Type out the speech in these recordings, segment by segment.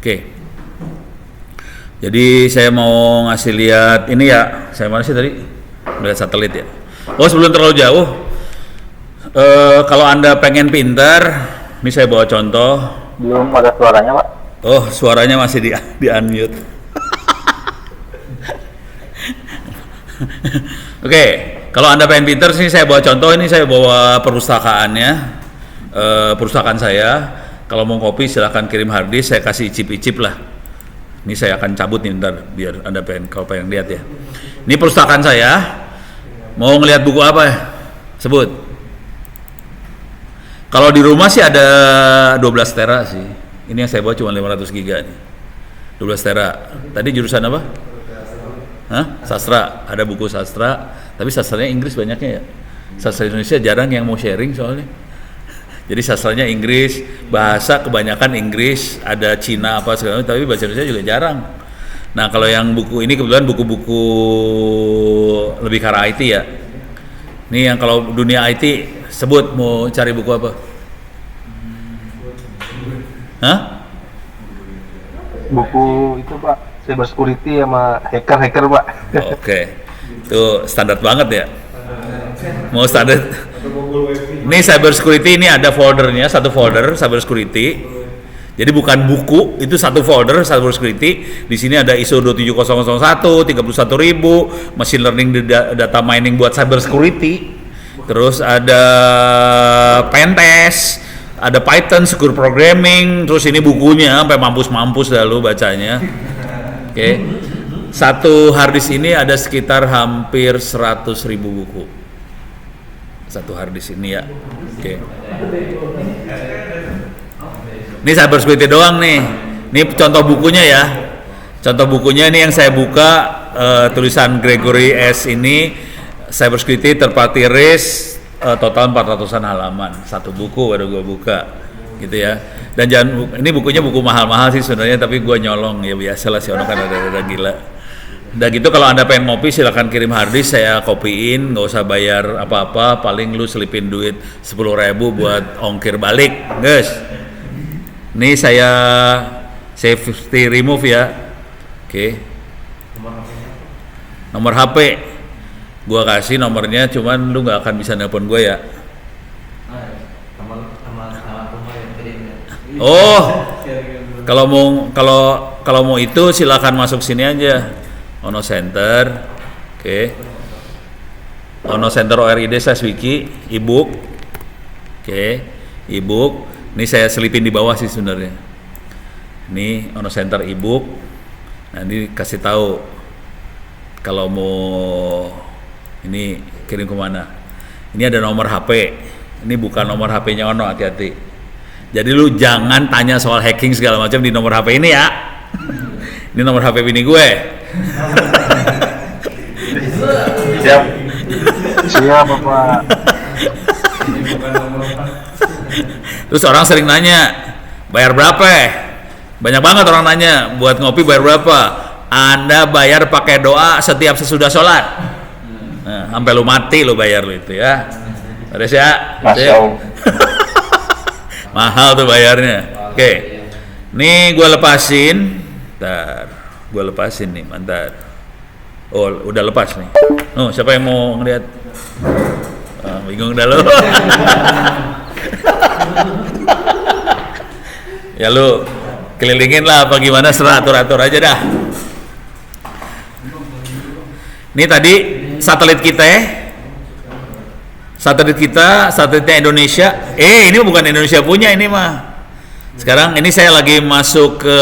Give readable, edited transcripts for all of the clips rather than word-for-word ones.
Oke. Jadi saya mau ngasih lihat ini ya. Saya mana sih tadi? Melihat satelit ya. Oh, sebelum terlalu jauh. Kalau Anda pengen pintar, ini saya bawa contoh. Belum ada suaranya, Pak. Oh, suaranya masih di unmute. Oke, kalau Anda pengen pintar sih saya bawa contoh, ini saya bawa perpustakaannya. Perpustakaan saya. Kalau mau kopi silahkan kirim harddisk, saya kasih icip-icip lah. Ini saya akan cabut nih ntar biar Anda kalau pengen lihat ya. Ini perpustakaan saya. Mau ngelihat buku apa ya? Sebut. Kalau di rumah sih ada 12 tera sih. Ini yang saya bawa cuma 500 giga nih. 12 tera. Tadi jurusan apa? Hah? Sastra. Ada buku sastra, tapi sastranya Inggris banyaknya ya. Sastra Indonesia jarang yang mau sharing soalnya. Jadi sastranya Inggris, bahasa kebanyakan Inggris, ada Cina apa segala macam, tapi bahasa Indonesia juga jarang. Nah, kalau yang buku ini kebetulan buku-buku lebih ke arah IT ya. Ini yang kalau dunia IT, sebut mau cari buku apa? Hah? Buku itu, Pak, cyber security sama hacker, Pak. Oke. Itu standar banget ya. Mau standar. Ini cyber security, ini ada foldernya, satu folder cyber security. Jadi bukan buku, itu satu folder cyber security. Di sini ada ISO 27001, 31.000, machine learning data mining buat cyber security. Terus ada pentest, ada Python, secure programming. Terus ini bukunya sampai mampus-mampus dah lu bacanya. Oke. Satu harddisk ini ada sekitar hampir 100.000 buku. Satu harddisk ini ya. Oke. Ini cyber security doang nih. Ini contoh bukunya ya. Contoh bukunya ini yang saya buka, tulisan Gregory S ini cyber security third party risk, total 400-an halaman. Satu buku baru gue buka gitu ya. Dan jangan, ini bukunya buku mahal-mahal sih sebenarnya, tapi gue nyolong ya, biasalah sih orang kan ada gila. Udah gitu kalau Anda pengen ngopi silahkan kirim harddisk, saya kopiin, nggak usah bayar apa-apa, paling lu selipin duit 10.000 buat ongkir balik, guys. Ini saya safety remove ya. Oke. Nomor HP gua kasih nomornya, cuman lu nggak akan bisa nelpon gua ya. Oh, kalau mau itu silakan masuk sini aja. Ono Center, oke. Ono Center ORID Wiki, ebook, oke, ebook. Ini saya selipin di bawah sih sebenarnya. Ini Ono Center ebook. Nah, ini kasih tahu kalau mau ini kirim kemana. Ini ada nomor HP. Ini bukan nomor HP-nya Ono, hati-hati. Jadi lu jangan tanya soal hacking segala macam di nomor HP ini ya. Ini nomor HP bini gue. Siap, Bapak. Terus orang sering nanya, bayar berapa? Banyak banget orang nanya, buat ngopi bayar berapa? Anda bayar pakai doa setiap sesudah sholat. Nah, sampai lu mati lu bayar lu itu ya. Ada sih ya? Mahal tuh bayarnya. Oke. Nih gue lepasin. Bentar. Gue lepasin nih, mantar. Oh, udah lepas nih. Oh, siapa yang mau ngeliat? Bingung dah lu. Ya lu kelilingin lah apa gimana, serah atur aja dah. Ini tadi satelit kita ya. Satelitnya Indonesia. Ini bukan Indonesia punya ini mah. Sekarang ini saya lagi masuk ke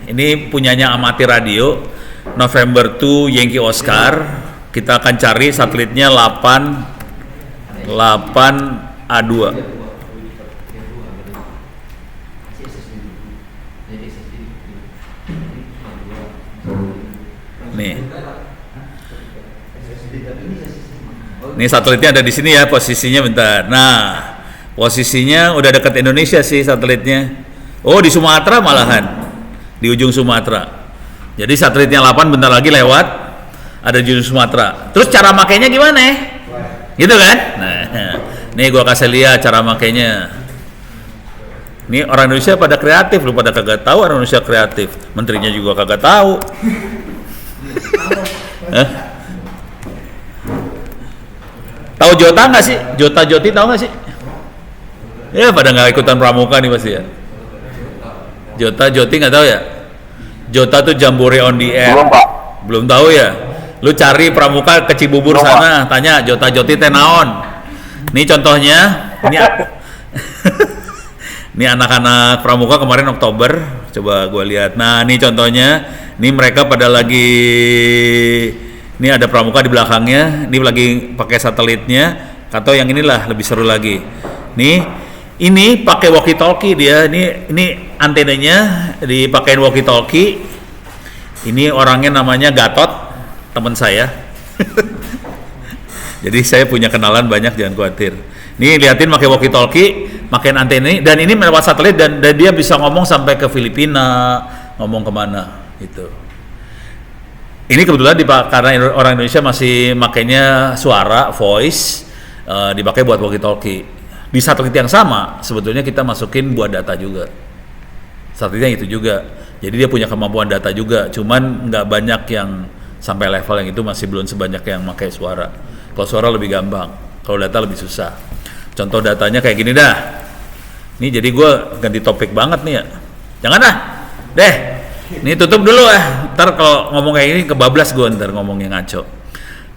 ini punyanya Amati Radio, November 2 Yankee Oscar. Kita akan cari satelitnya 8A2. Nih. Ini satelitnya ada di sini ya posisinya, bentar. Nah, posisinya udah dekat Indonesia sih satelitnya. Oh, di Sumatera malahan. Di ujung Sumatera. Jadi satelitnya 8 bentar lagi lewat, ada di ujung Sumatera. Terus cara makainya gimana ya? Gitu kan? Nah, nih gua kasih lihat cara makainya. Ini orang Indonesia pada kreatif, lu pada kagak tahu orang Indonesia kreatif. Menterinya juga kagak tahu. Hah? Tahu Jota nggak sih? Jota Joti tahu nggak sih? Ya pada nggak ikutan pramuka nih pasti ya. Jota Joti nggak tahu ya? Jota tuh Jambore on the air. Belum, Pak. Belum tahu ya? Lu cari pramuka ke Cibubur Belum, sana, tanya Jota Joti teh naon. Ini contohnya, ini ini anak-anak pramuka kemarin Oktober, coba gue lihat. Nah, ini contohnya, ini mereka pada lagi, ini ada pramuka di belakangnya, ini lagi pakai satelitnya, atau yang inilah lebih seru lagi. Nih, ini pakai walkie talkie dia, ini antenanya dipakein walkie talkie. Ini orangnya namanya Gatot, teman saya. Jadi saya punya kenalan banyak, jangan khawatir. Nih liatin pakai walkie talkie, pakai antena ini, dan ini lewat satelit dan dia bisa ngomong sampai ke Filipina, ngomong kemana gitu. Ini kebetulan karena orang Indonesia masih makainya suara, voice, dipakai buat walkie talkie. Di satelit yang sama sebetulnya kita masukin buat data juga. Satelitnya itu juga. Jadi dia punya kemampuan data juga, cuman nggak banyak yang sampai level yang itu, masih belum sebanyak yang pakai suara. Kalau suara lebih gampang, kalau data lebih susah. Contoh datanya kayak gini dah. Ini jadi gue ganti topik banget nih ya. Jangan dah. Deh. Ini tutup dulu Ntar kalau ngomong kayak ini kebablas gue ntar ngomongnya ngaco.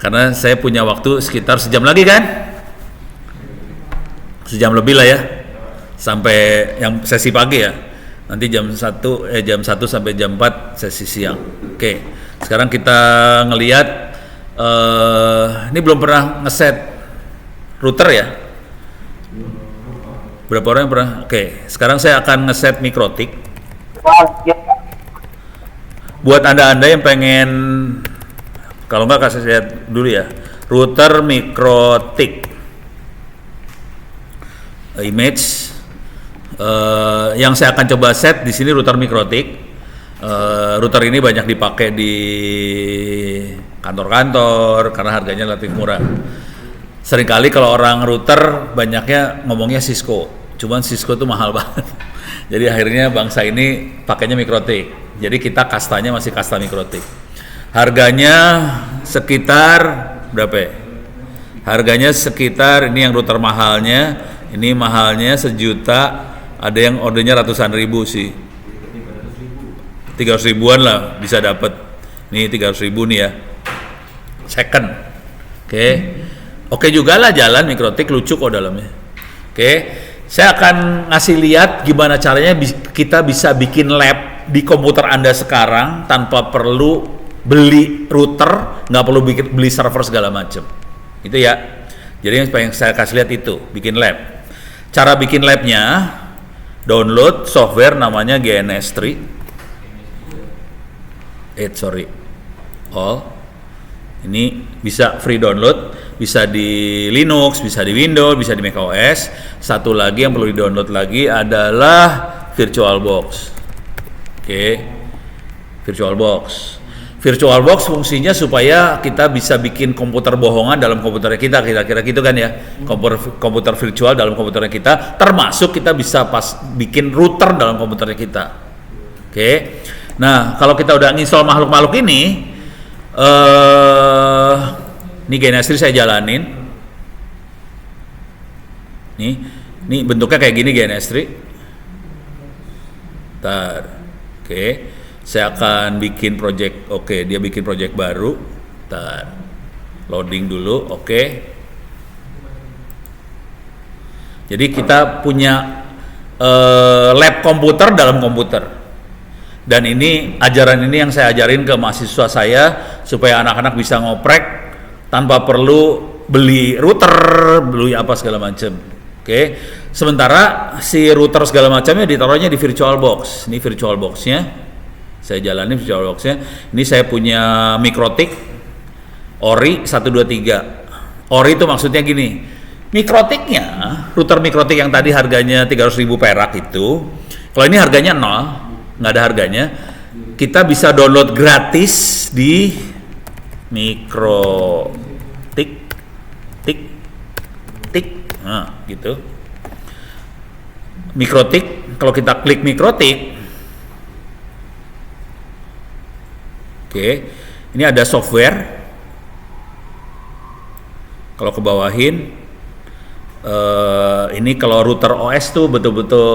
Karena saya punya waktu sekitar sejam lagi kan? Sejam lebih lah ya. Sampai yang sesi pagi ya. Nanti jam 1 sampai jam 4 sesi siang. Oke. Sekarang kita ngelihat ini belum pernah ngeset router ya. Berapa orang yang pernah? Oke, sekarang saya akan ngeset Mikrotik. Buat anda-anda yang pengen, kalau nggak kasih lihat dulu ya, router Mikrotik image. Yang saya akan coba set di sini router Mikrotik. Router ini banyak dipakai di kantor-kantor karena harganya relatif murah. Seringkali kalau orang router banyaknya ngomongnya Cisco, cuman Cisco tuh mahal banget. Jadi akhirnya bangsa ini pakainya Mikrotik. Jadi kita kastanya masih kasta Mikrotik. Harganya sekitar berapa ya? Harganya sekitar, ini yang router mahalnya, ini mahalnya 1 juta, ada yang ordernya ratusan ribu sih. 300 ribuan lah bisa dapat. Nih 300 ribu nih ya. Second. Oke juga lah jalan Mikrotik, lucu kok dalamnya. Saya akan ngasih lihat gimana caranya kita bisa bikin lab di komputer Anda sekarang tanpa perlu beli router, nggak perlu beli server segala macam. Itu ya. Jadi yang saya kasih lihat itu, bikin lab. Cara bikin labnya, download software namanya GNS3. Ini bisa free download, bisa di Linux, bisa di Windows, bisa di macOS. Satu lagi yang perlu di-download lagi adalah VirtualBox. VirtualBox fungsinya supaya kita bisa bikin komputer bohongan dalam komputer kita, kira-kira gitu kan ya. Komputer virtual dalam komputer kita, termasuk kita bisa bikin router dalam komputer kita. Nah, kalau kita udah nginstall makhluk-makhluk ini GNS3 saya jalanin. Nih bentuknya kayak gini GNS3. Saya akan bikin project. Dia bikin project baru. Loading dulu. Jadi kita punya lab komputer dalam komputer. Dan ini ajaran ini yang saya ajarin ke mahasiswa saya supaya anak-anak bisa ngoprek tanpa perlu beli router, beli apa segala macam. Sementara si router segala macamnya ditaruhnya di VirtualBox. Ini VirtualBox-nya. Saya jalani VirtualBox-nya. Ini saya punya Mikrotik Ori 123. Ori itu maksudnya gini. Mikrotiknya, router Mikrotik yang tadi harganya 300.000 perak itu, kalau ini harganya 0, nggak ada harganya, kita bisa download gratis di Mikrotik, gitu. Mikrotik kalau kita klik mikrotik, oke, ini ada software. Kalau ke bawahin, ini kalau router OS tuh betul-betul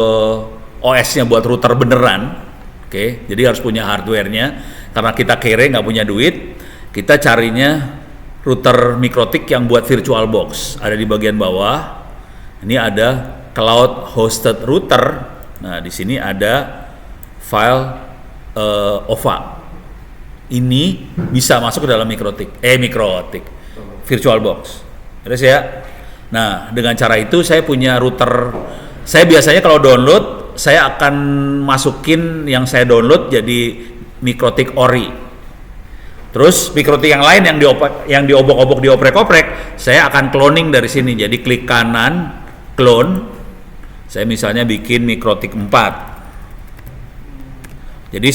OS-nya buat router beneran, oke. Jadi harus punya hardware-nya. Karena kita kere nggak punya duit, kita carinya router mikrotik yang buat virtual box. Ada di bagian bawah. Ini ada cloud hosted router. Nah, di sini ada file OVA. Ini bisa masuk ke dalam mikrotik virtual box. Terus ya. Nah, dengan cara itu saya punya router. Saya biasanya kalau download, saya akan masukin yang saya download jadi mikrotik ori. Terus mikrotik yang lain yang diobok-obok, dioprek-oprek, saya akan cloning dari sini. Jadi klik kanan, clone. Saya misalnya bikin mikrotik 4. Jadi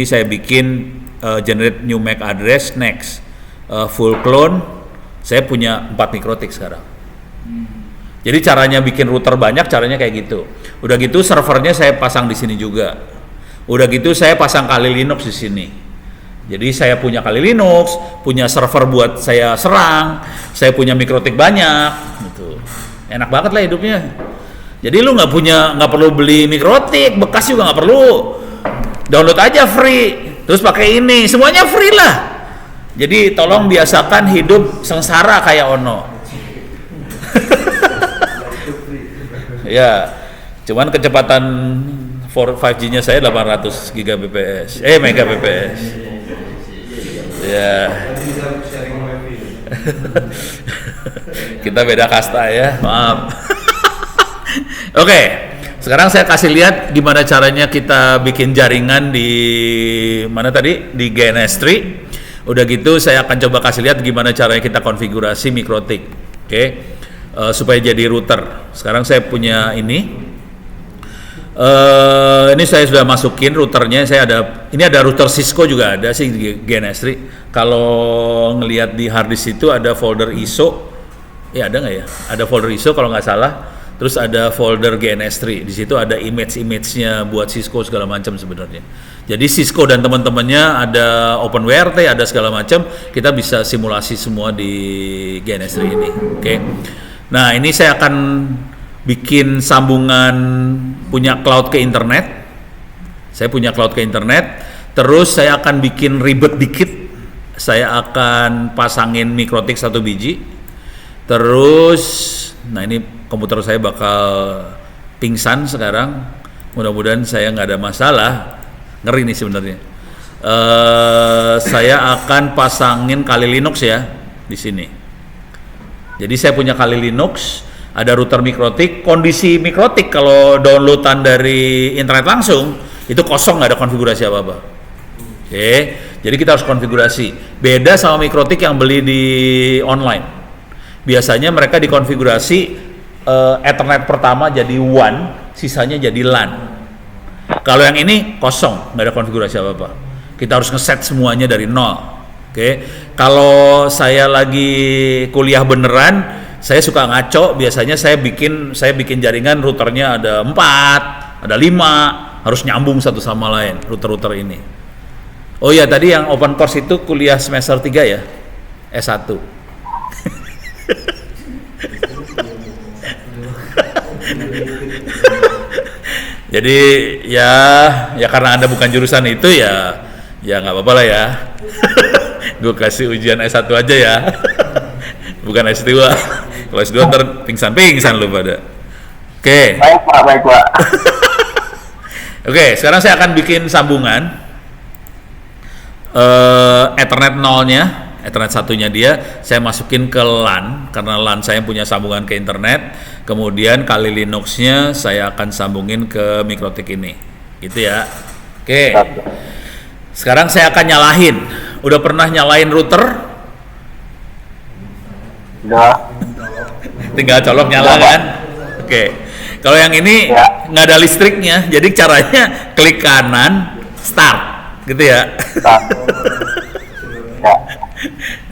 saya bikin generate new MAC address, next, full clone. Saya punya 4 mikrotik sekarang. Jadi caranya bikin router banyak, caranya kayak gitu. Udah gitu servernya saya pasang di sini juga. Udah gitu saya pasang Kali Linux di sini. Jadi saya punya Kali Linux, punya server buat saya serang, saya punya mikrotik banyak, gitu. Enak banget lah hidupnya. Jadi lu nggak perlu beli mikrotik bekas juga nggak perlu. Download aja free, terus pakai ini, semuanya free lah. Jadi tolong biasakan hidup sengsara kayak Ono. Ya, cuman kecepatan 5G-nya saya 800 Gbps, Mbps. Ya. Kita beda kasta ya, maaf. Oke, sekarang saya kasih lihat gimana caranya kita bikin jaringan di mana tadi, di GNS3. Udah gitu saya akan coba kasih lihat gimana caranya kita konfigurasi mikrotik, oke, supaya jadi router. Sekarang saya punya ini saya sudah masukin routernya. Ini ada router Cisco juga ada sih di GNS3. Kalau ngelihat di harddisk itu ada folder ISO, ya ada nggak ya? Ada folder ISO kalau nggak salah. Terus ada folder GNS3. Di situ ada image-nya buat Cisco segala macam sebenarnya. Jadi Cisco dan teman-temannya ada OpenWrt, ada segala macam. Kita bisa simulasi semua di GNS3 ini. Oke. Nah, ini saya akan bikin sambungan punya cloud ke internet. Saya punya cloud ke internet. Terus saya akan bikin ribet dikit. Saya akan pasangin mikrotik 1 biji. Terus, nah ini komputer saya bakal pingsan sekarang. Mudah-mudahan saya nggak ada masalah. Ngeri nih sebenarnya. Saya akan pasangin Kali Linux ya di sini. Jadi saya punya Kali Linux, ada router mikrotik. Kondisi mikrotik kalau downloadan dari internet langsung itu kosong, nggak ada konfigurasi apa-apa. Oke, jadi kita harus konfigurasi. Beda sama mikrotik yang beli di online. Biasanya mereka dikonfigurasi Ethernet pertama jadi WAN, sisanya jadi LAN. Kalau yang ini kosong, nggak ada konfigurasi apa-apa. Kita harus ngeset semuanya dari nol. Oke. Kalau saya lagi kuliah beneran, saya suka ngaco. Biasanya saya bikin jaringan routernya ada 4, ada 5, harus nyambung satu sama lain router-router ini. Oh iya, tadi yang open course itu kuliah semester 3 ya, S1. Jadi ya karena Anda bukan jurusan itu ya nggak apa-apa lah ya. Gue kasih ujian S1 aja ya. Bukan S2. Kalau S2 ntar pingsan lu pada. Oke. Baik Pak. Oke, sekarang saya akan bikin sambungan Ethernet 0-nya, Ethernet 1-nya dia saya masukin ke LAN karena LAN saya punya sambungan ke internet. Kemudian Kali Linux-nya saya akan sambungin ke mikrotik ini. Gitu ya. Oke. Sekarang saya akan nyalain. Udah pernah nyalain router? Udah. Tinggal colok nyala kan? Oke. Kalau yang ini nggak ada listriknya, jadi caranya klik kanan, start, gitu ya.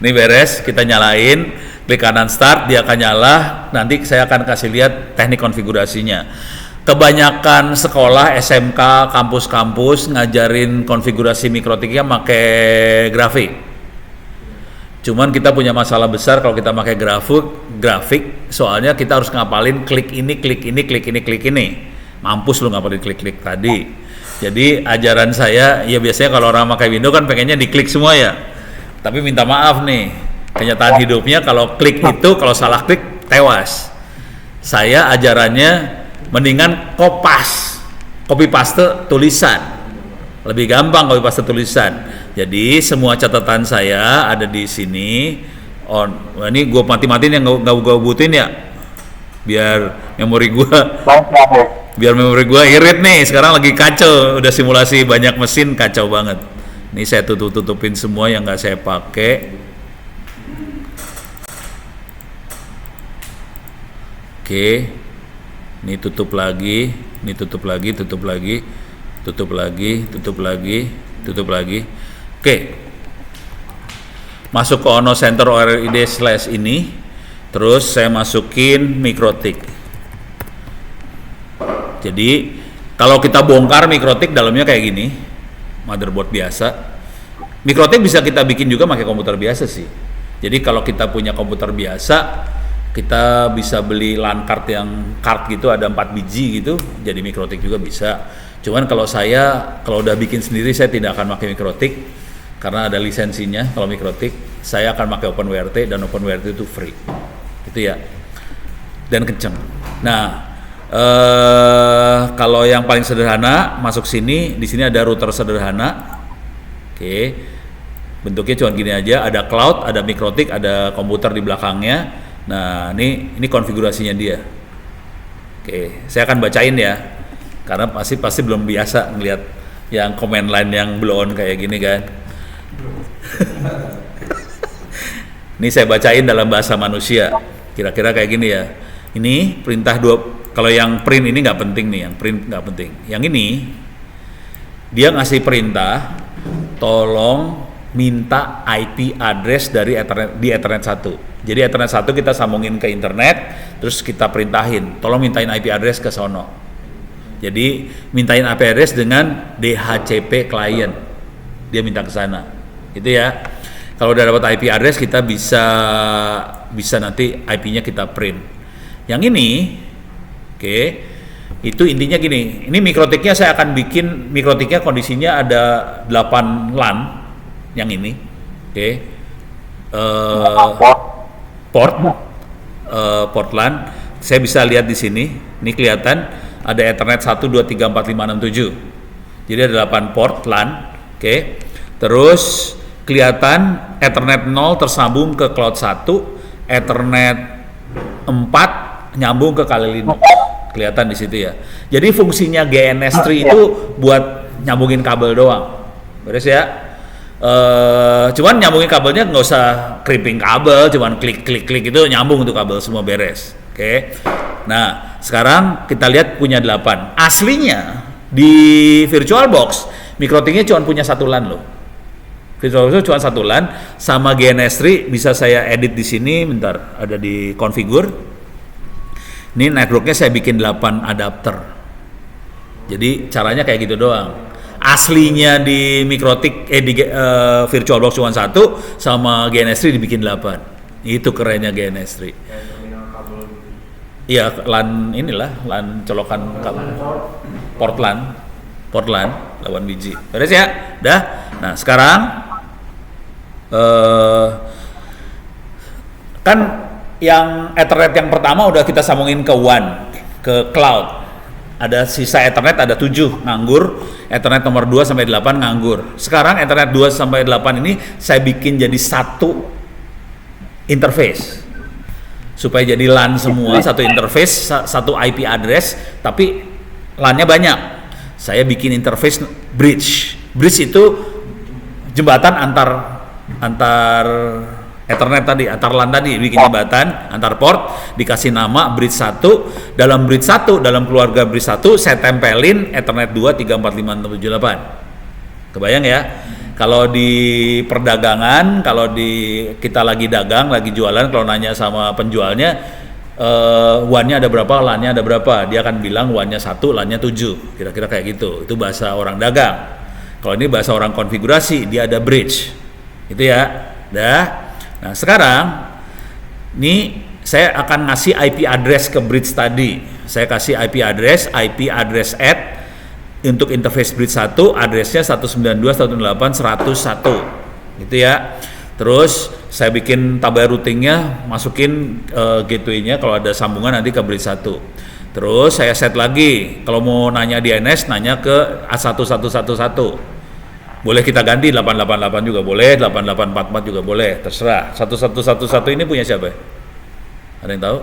Ini beres, kita nyalain, klik kanan start, dia akan nyala. Nanti saya akan kasih lihat teknik konfigurasinya. kebanyakan sekolah, SMK, kampus-kampus ngajarin konfigurasi mikrotiknya pakai grafik. Cuman kita punya masalah besar kalau kita pakai grafik, soalnya kita harus ngapalin klik ini, klik ini, klik ini, klik ini. Mampus lu ngapalin klik-klik tadi. Jadi ajaran saya, ya biasanya kalau orang pakai Windows kan pengennya diklik semua ya. Tapi minta maaf nih, kenyataan hidupnya kalau klik itu, kalau salah klik, tewas. Saya ajarannya mendingan copy paste tulisan, lebih gampang copy paste tulisan. Jadi semua catatan saya ada di sini. Ini gue mati-matiin yang nggak gue butuhin ya, biar memori gue irit nih. Sekarang lagi kacau, udah simulasi banyak mesin, kacau banget. Ini saya tutupin semua yang nggak saya pakai. Oke. Ini tutup lagi, tutup lagi. Oke. Masuk ke Ono Center ORID/ ini, terus saya masukin mikrotik. Jadi kalau kita bongkar mikrotik dalamnya kayak gini, motherboard biasa. Mikrotik bisa kita bikin juga pakai komputer biasa sih. Jadi kalau kita punya komputer biasa, kita bisa beli LAN card yang card gitu, ada 4 biji gitu, jadi mikrotik juga bisa. Cuman kalau udah bikin sendiri, saya tidak akan pakai mikrotik karena ada lisensinya. Kalau mikrotik saya akan pakai OpenWRT, dan OpenWRT itu free itu ya, dan kenceng. Nah kalau yang paling sederhana, masuk sini, di sini ada router sederhana. Oke, bentuknya cuma gini aja, ada cloud, ada mikrotik, ada komputer di belakangnya. Nah, ini konfigurasinya dia. Oke, saya akan bacain ya, karena pasti belum biasa ngelihat yang command line yang blow on kayak gini kan. Ini saya bacain dalam bahasa manusia, kira-kira kayak gini ya. Ini perintah kalau yang print ini nggak penting nih, yang print nggak penting. Yang ini dia ngasih perintah, tolong minta IP address di Ethernet 1. Jadi Ethernet 1 kita sambungin ke internet, terus kita perintahin, tolong mintain IP address ke sono. Jadi mintain IP address dengan DHCP client, dia minta ke sana. Itu ya. Kalau udah dapat IP address, kita bisa nanti IP-nya kita print. Yang ini, oke, itu intinya gini. Ini mikrotiknya saya akan bikin, mikrotiknya kondisinya ada 8 LAN. Yang ini, oke, port LAN, saya bisa lihat di sini. Ini kelihatan ada Ethernet 1, 2, 3, 4, 5, 6, 7. Jadi ada 8 port LAN, oke. Terus kelihatan Ethernet 0 tersambung ke cloud 1, Ethernet 4 nyambung ke Kali Linux. Kelihatan di situ ya. Jadi fungsinya GNS3 itu buat nyambungin kabel doang. Beres ya? Cuman nyambungin kabelnya nggak usah crimping kabel, cuman klik itu nyambung tuh kabel semua beres. Oke. Nah, sekarang kita lihat punya 8. Aslinya di VirtualBox mikrotiknya cuma punya 1 LAN loh. VirtualBox cuma 1 LAN, sama GNS3 bisa saya edit di sini, bentar, ada di configure. Ini networknya saya bikin 8 adapter. Jadi caranya kayak gitu doang. Aslinya di mikrotik VirtualBox cuma 1, sama GNS3 dibikin 8. Itu kerennya GNS3. Iya, LAN inilah, LAN colokan kabel. Port LAN 8 biji. Beres ya? Dah. Nah, sekarang kan yang Ethernet yang pertama udah kita sambungin ke WAN, ke cloud. Ada sisa Ethernet, ada 7 nganggur, Ethernet nomor 2 sampai 8 nganggur. Sekarang Ethernet 2 sampai 8 ini saya bikin jadi satu interface, supaya jadi LAN semua, satu interface, satu IP address, tapi LAN-nya banyak. Saya bikin interface bridge itu jembatan antar Ethernet tadi, antar LAN tadi, bikin jembatan antar port, dikasih nama bridge 1. Dalam bridge 1, dalam keluarga bridge 1, saya tempelin Ethernet 2, 3, 4, 5, 6, 7, 8. Kebayang ya? Kalau di perdagangan, kita lagi dagang, lagi jualan, kalau nanya sama penjualnya, one-nya ada berapa, LAN-nya ada berapa. Dia akan bilang one-nya 1, LAN-nya 7. Kira-kira kayak gitu. Itu bahasa orang dagang. Kalau ini bahasa orang konfigurasi, dia ada bridge. Itu ya. Nah, sekarang ini saya akan ngasih IP address ke bridge tadi. Saya kasih IP address add untuk interface bridge 1, addressnya 192.168.101. Gitu ya. Terus saya bikin tabel routingnya, masukin gateway-nya kalau ada sambungan nanti ke bridge 1. Terus saya set lagi, kalau mau nanya DNS, nanya ke A1111. Boleh kita ganti 888 juga boleh, 8844 juga boleh, terserah. 1111 ini punya siapa? Ada yang tahu?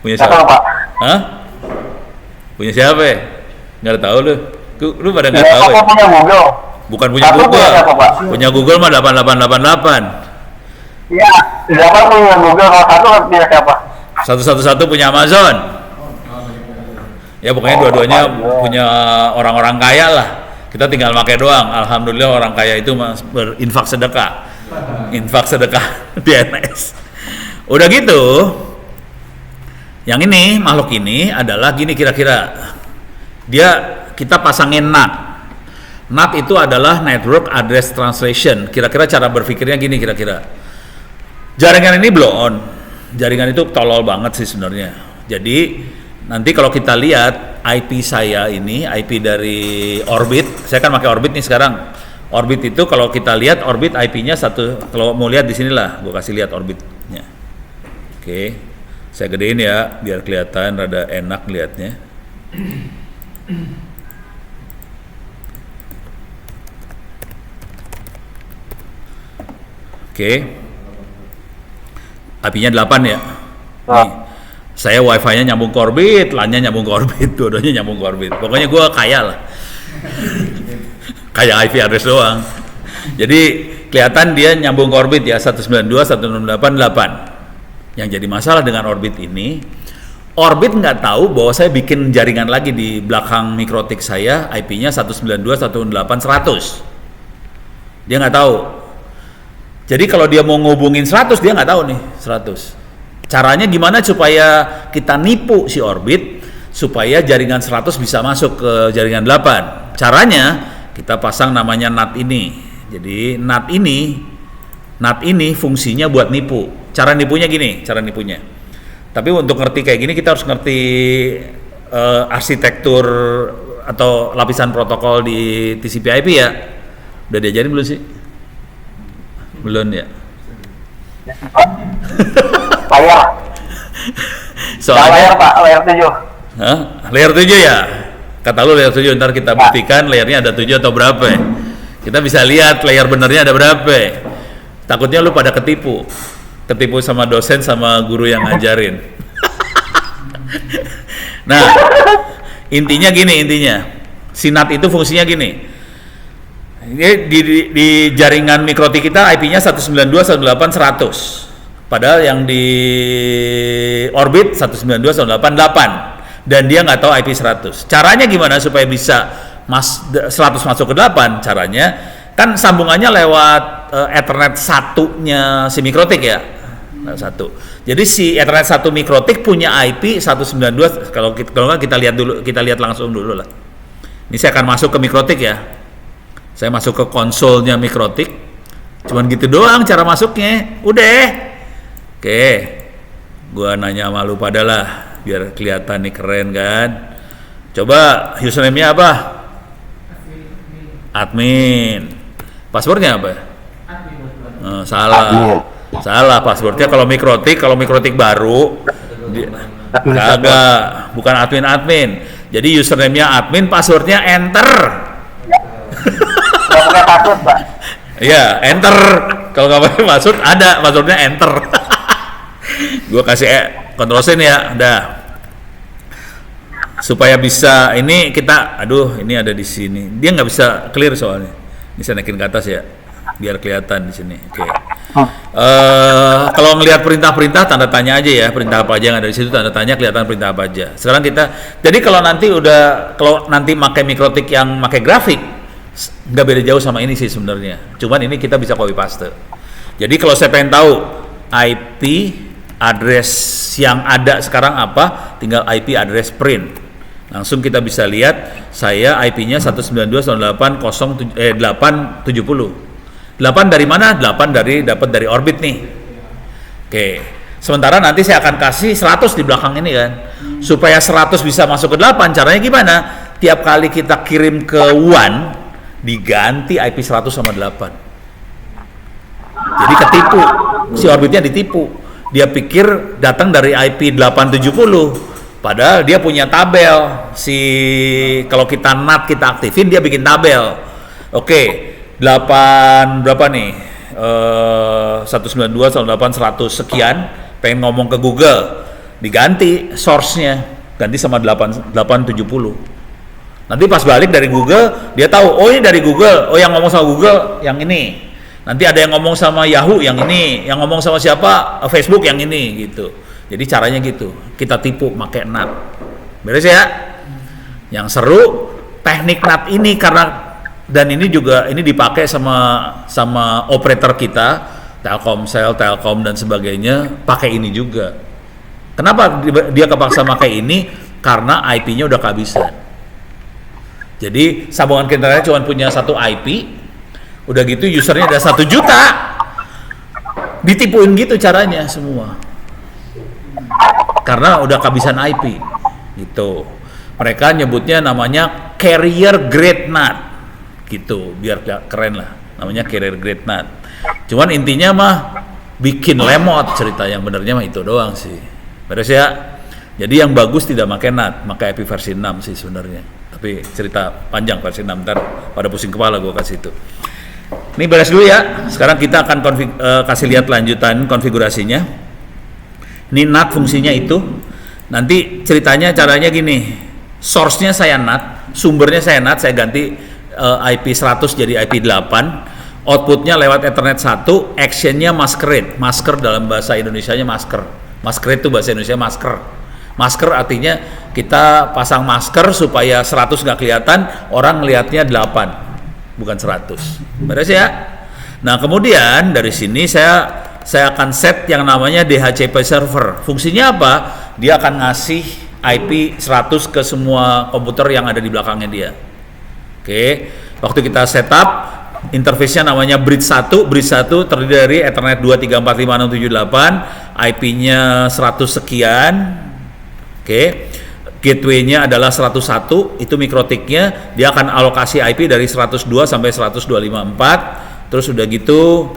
Punya siapa? Pak. Hah? Punya siapa? Nggak tahu lu. Lu pada nggak tahu ya? Punya Google. Bukan punya Satu Google. punya siapa, Pak? Punya Google mah 8888. Iya, 8 punya Google, kalau satu punya siapa? 111 punya Amazon. Ya pokoknya dua-duanya punya orang-orang kaya lah. Kita tinggal pakai doang. Alhamdulillah orang kaya itu berinfak sedekah. Infak sedekah DNS. Udah gitu. Yang ini makhluk ini adalah gini kira-kira. Kita pasangin NAT. NAT itu adalah Network Address Translation. Kira-kira cara berpikirnya gini kira-kira. Jaringan ini blow on. Jaringan itu tolol banget sih sebenarnya. Jadi nanti kalau kita lihat IP saya ini, IP dari Orbit, saya kan pakai Orbit nih sekarang. Orbit itu kalau kita lihat Orbit IP-nya satu, kalau mau lihat di sinilah, gue kasih lihat Orbitnya. Oke, saya gedein ya, biar kelihatan rada enak lihatnya. Oke, IP-nya 8 ya. Nih, saya wifi-nya nyambung ke Orbit, LAN-nya nyambung ke Orbit, dua-duanya nyambung ke Orbit. Pokoknya gue kaya lah. Kayak IP address doang. Jadi kelihatan dia nyambung ke Orbit ya, 192.168. Yang jadi masalah dengan Orbit ini, Orbit nggak tahu bahwa saya bikin jaringan lagi di belakang mikrotik saya, IP-nya 192.168.100. Dia nggak tahu. Jadi kalau dia mau ngubungin 100, dia nggak tahu nih 100. Caranya gimana supaya kita nipu si Orbit supaya jaringan 100 bisa masuk ke jaringan 8? Caranya kita pasang namanya NAT ini. Jadi NAT ini fungsinya buat nipu. Cara nipunya gini, cara nipunya. Tapi untuk ngerti kayak gini kita harus ngerti arsitektur atau lapisan protokol di TCP/IP ya. Udah diajarin belum sih? Belum ya. Layar. Soalnya Layar Pak, layar 7. Hah? Layer 7 ya? Kata lu layer 7, ntar kita buktikan layarnya ada 7 atau berapa ya. Kita bisa lihat layer benernya ada berapa ya. Takutnya lu pada ketipu sama dosen sama guru yang ngajarin. Nah, intinya SINAT itu fungsinya gini. Di jaringan mikrotik kita IP-nya 192.168.100. Padahal yang di Orbit 192.168 dan dia nggak tahu IP 100. Caranya gimana supaya bisa 100 masuk ke 8? Caranya kan sambungannya lewat Ethernet 1-nya si mikrotik ya. Satu. Jadi si Ethernet 1 mikrotik punya IP 192. Kalau kita lihat langsung dulu lah. Ini saya akan masuk ke mikrotik ya. Saya masuk ke konsolnya mikrotik. Cuman gitu doang cara masuknya. Udah. Oke, gua nanya sama lu pada lah, biar kelihatan nih keren kan. Coba username-nya apa? Admin. Passwordnya apa? Salah passwordnya kalau mikrotik baru. Kagak, bukan admin. Jadi username-nya admin, passwordnya enter. Nggak pakai password Pak. Iya, enter. Kalau nggak pakai password ada passwordnya enter. Gue kasih Ctrl C ya, udah. Supaya bisa ini kita, ini ada di sini. Dia nggak bisa clear soalnya. Bisa naikin ke atas ya, biar kelihatan di sini. Oke. Kalau ngelihat perintah-perintah tanda tanya aja ya, perintah apa aja yang ada di situ tanda tanya kelihatan perintah apa aja. Sekarang jadi kalau nanti pakai mikrotik yang pakai grafik nggak beda jauh sama ini sih sebenarnya. Cuman ini kita bisa copy paste. Jadi kalau saya pengen tahu IP address yang ada sekarang apa, tinggal IP address print. Langsung kita bisa lihat saya IP-nya 192.168.870. 8 dari mana? 8 dapat dari Orbit nih. Oke. Sementara nanti saya akan kasih 100 di belakang ini kan. Supaya 100 bisa masuk ke 8, caranya gimana? Tiap kali kita kirim ke WAN diganti IP 100 sama 8. Jadi ketipu. Si Orbitnya ditipu. Dia pikir datang dari IP 870. Padahal dia punya tabel. Kalau kita NAT kita aktifin, dia bikin tabel. Oke, 8 berapa nih? 192, 108, 100 sekian. Pengen ngomong ke Google, diganti source-nya, ganti sama 870. Nanti pas balik dari Google, dia tahu, oh ini dari Google, oh yang ngomong sama Google yang ini. Nanti ada yang ngomong sama Yahoo yang ini, yang ngomong sama siapa? Facebook yang ini gitu. Jadi caranya gitu, kita tipu pakai NAT. Beres ya? Yang seru teknik NAT ini karena dan ini juga ini dipakai sama operator kita, Telkomsel, Telkom dan sebagainya, pakai ini juga. Kenapa dia kepaksa pakai ini? Karena IP-nya udah kehabisan. Jadi sambungan internetnya cuma punya satu IP, udah gitu usernya ada 1 juta, ditipuin gitu caranya semua. Karena udah kehabisan IP gitu. Mereka nyebutnya namanya carrier grade NAT gitu, biar keren lah, namanya carrier grade NAT. Cuman intinya mah bikin lemot, cerita yang benernya mah itu doang sih. Beres ya? Jadi yang bagus tidak pakai NAT, pakai IP versi 6 sih sebenarnya. Tapi cerita panjang versi 6, ntar pada pusing kepala gue kasih itu. Ini beres dulu ya. Sekarang kita akan kasih lihat lanjutan konfigurasinya. Ini NAT fungsinya itu. Nanti ceritanya caranya gini. Source-nya saya NAT, sumbernya saya NAT, saya ganti IP 100 jadi IP 8. Outputnya lewat Ethernet 1, action-nya masquerade. Masker dalam bahasa Indonesianya masker. Masquerade itu bahasa Indonesia masker. Masker artinya kita pasang masker supaya 100 nggak kelihatan, orang ngelihatnya 8, bukan 100. Beres ya? Nah kemudian dari sini saya akan set yang namanya DHCP server. Fungsinya apa? Dia akan ngasih IP 100 ke semua komputer yang ada di belakangnya dia. Oke, waktu kita setup interface-nya namanya bridge 1. Bridge 1 terdiri dari Ethernet 2345678, IP-nya 100 sekian. Oke. Gateway-nya adalah 101, itu mikrotiknya. Dia akan alokasi IP dari 102 sampai 10254. Terus udah gitu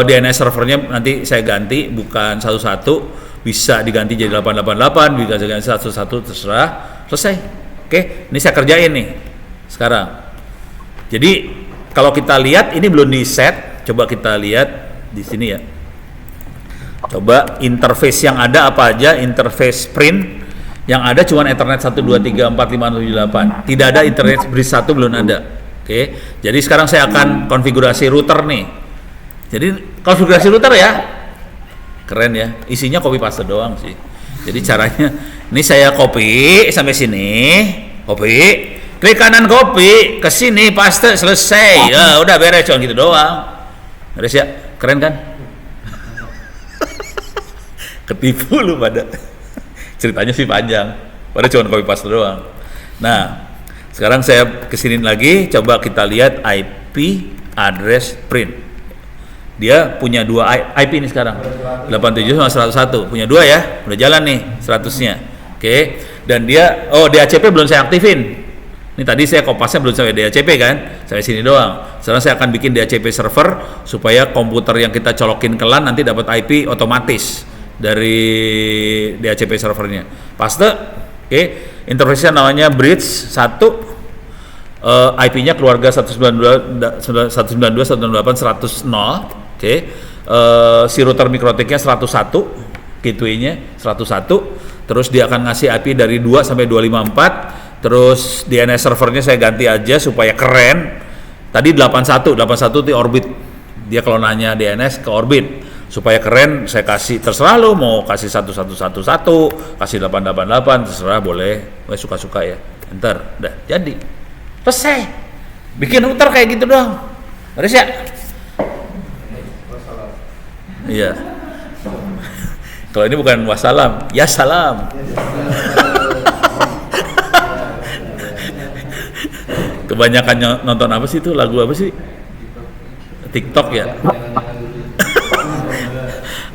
DNS servernya nanti saya ganti, bukan 11, bisa diganti jadi 888, bisa diganti 11, terserah. Selesai. Oke, ini saya kerjain nih sekarang. Jadi kalau kita lihat ini belum di set, coba kita lihat di sini ya. Coba interface yang ada apa aja, interface print yang ada cuma Ethernet 1234578. Tidak ada internet bridge 1, belum ada. Oke. Jadi sekarang saya akan konfigurasi router nih. Jadi konfigurasi router ya. Keren ya. Isinya copy paste doang sih. Jadi caranya ini saya copy sampai sini, copy, klik kanan copy, ke sini paste, selesai. Ya, udah beres, cuma gitu doang. Beres ya. Keren kan? Ketipu lu pada. Ceritanya sih panjang, padahal cuma copy paste doang. Nah, sekarang saya kesini lagi, coba kita lihat IP address print. Dia punya 2 IP ini sekarang, 87 sama 101, punya 2 ya, udah jalan nih 100-nya. Oke, dan dia, DHCP belum saya aktifin. Ini tadi saya kopasnya belum sampai DHCP kan, sampai sini doang. Sekarang saya akan bikin DHCP server supaya komputer yang kita colokin ke LAN nanti dapat IP otomatis dari DHCP servernya. Paste, oke. Interface-nya namanya bridge 1, IP-nya keluarga 192.168.100, oke. Si router mikrotiknya 101, gateway-nya 101. Terus dia akan ngasih IP dari 2 sampai 254. Terus DNS servernya saya ganti aja supaya keren. Tadi 81 di Orbit. Dia kalau nanya DNS ke Orbit. Supaya keren saya kasih, terserah lo mau kasih 1111, kasih 888, terserah, boleh, suka-suka ya. Enter, udah jadi, selesai. Bikin router kayak gitu doang, harus ya. Iya. Kalau ini bukan wassalam, ya salam. Kebanyakan nonton apa sih itu, lagu apa sih? TikTok ya.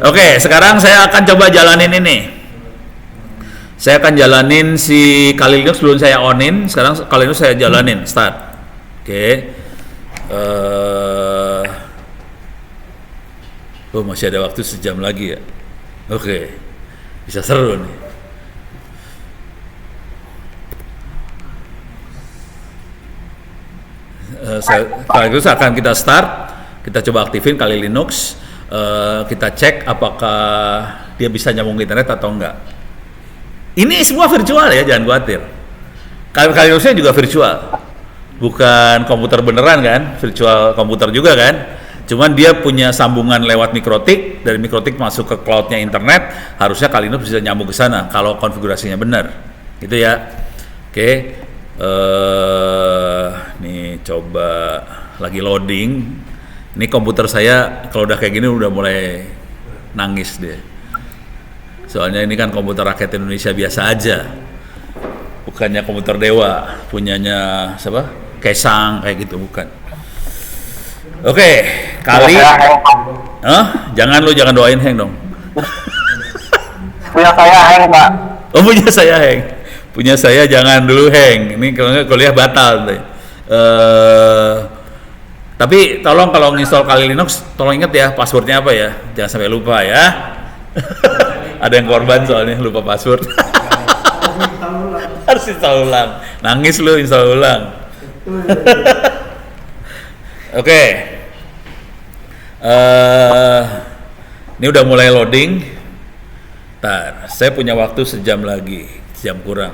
Oke, sekarang saya akan coba jalanin ini. Saya akan jalanin si Kali Linux sebelum saya onin. Sekarang Kali Linux saya jalanin, start. Oke. Oh, masih ada waktu sejam lagi ya. Oke. Bisa seru nih. Kali Linux akan kita start. Kita coba aktifin Kali Linux. Kita cek apakah dia bisa nyambung ke internet atau enggak. Ini semua virtual ya, jangan khawatir. Kali Linuxnya juga virtual, bukan komputer beneran kan, virtual komputer juga kan. Cuman dia punya sambungan lewat mikrotik, dari mikrotik masuk ke cloudnya internet, harusnya Kali Linux bisa nyambung ke sana kalau konfigurasinya benar, gitu ya. Oke, nih coba lagi loading. Ini komputer saya kalau udah kayak gini udah mulai nangis deh. Soalnya ini kan komputer rakyat Indonesia biasa aja. Bukannya komputer dewa, punyanya siapa? Kaisang kayak gitu, bukan. Oke, Kali. Jangan doain Heng dong. Punya saya Heng, Pak. Oh, punya saya Heng. Punya saya jangan dulu Heng. Ini kalau nggak kuliah batal deh. Tapi tolong kalau nginstall Kali Linux, tolong ingat ya passwordnya apa ya, jangan sampai lupa ya. Ada yang korban soalnya lupa password. Harus install ulang. Nangis lu install ulang. Oke. Ini udah mulai loading. Ntar, saya punya waktu sejam lagi, sejam kurang.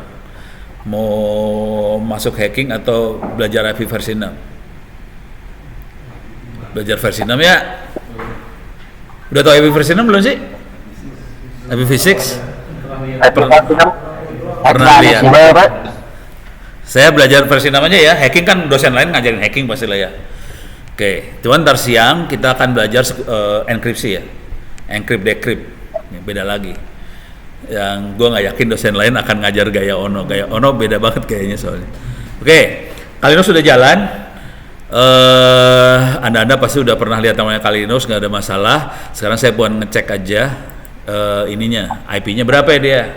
Mau masuk hacking atau belajar IP versi 6? Belajar versi 6 ya. Udah tahu IP versi 6 belum sih? IP Physics? Pernah lihat. Saya belajar versi 6 aja ya. Hacking kan dosen lain ngajarin hacking pastilah ya. Oke, cuman ntar siang kita akan belajar enkripsi ya. Encrypt decrypt. Ini beda lagi. Yang gue nggak yakin dosen lain akan ngajar gaya Ono. Gaya Ono beda banget kayaknya soalnya. Oke, Kali Linux sudah jalan. Anda pasti udah pernah lihat namanya Kali Linux, nggak ada masalah. Sekarang saya buat ngecek aja ininya, IP-nya berapa ya dia?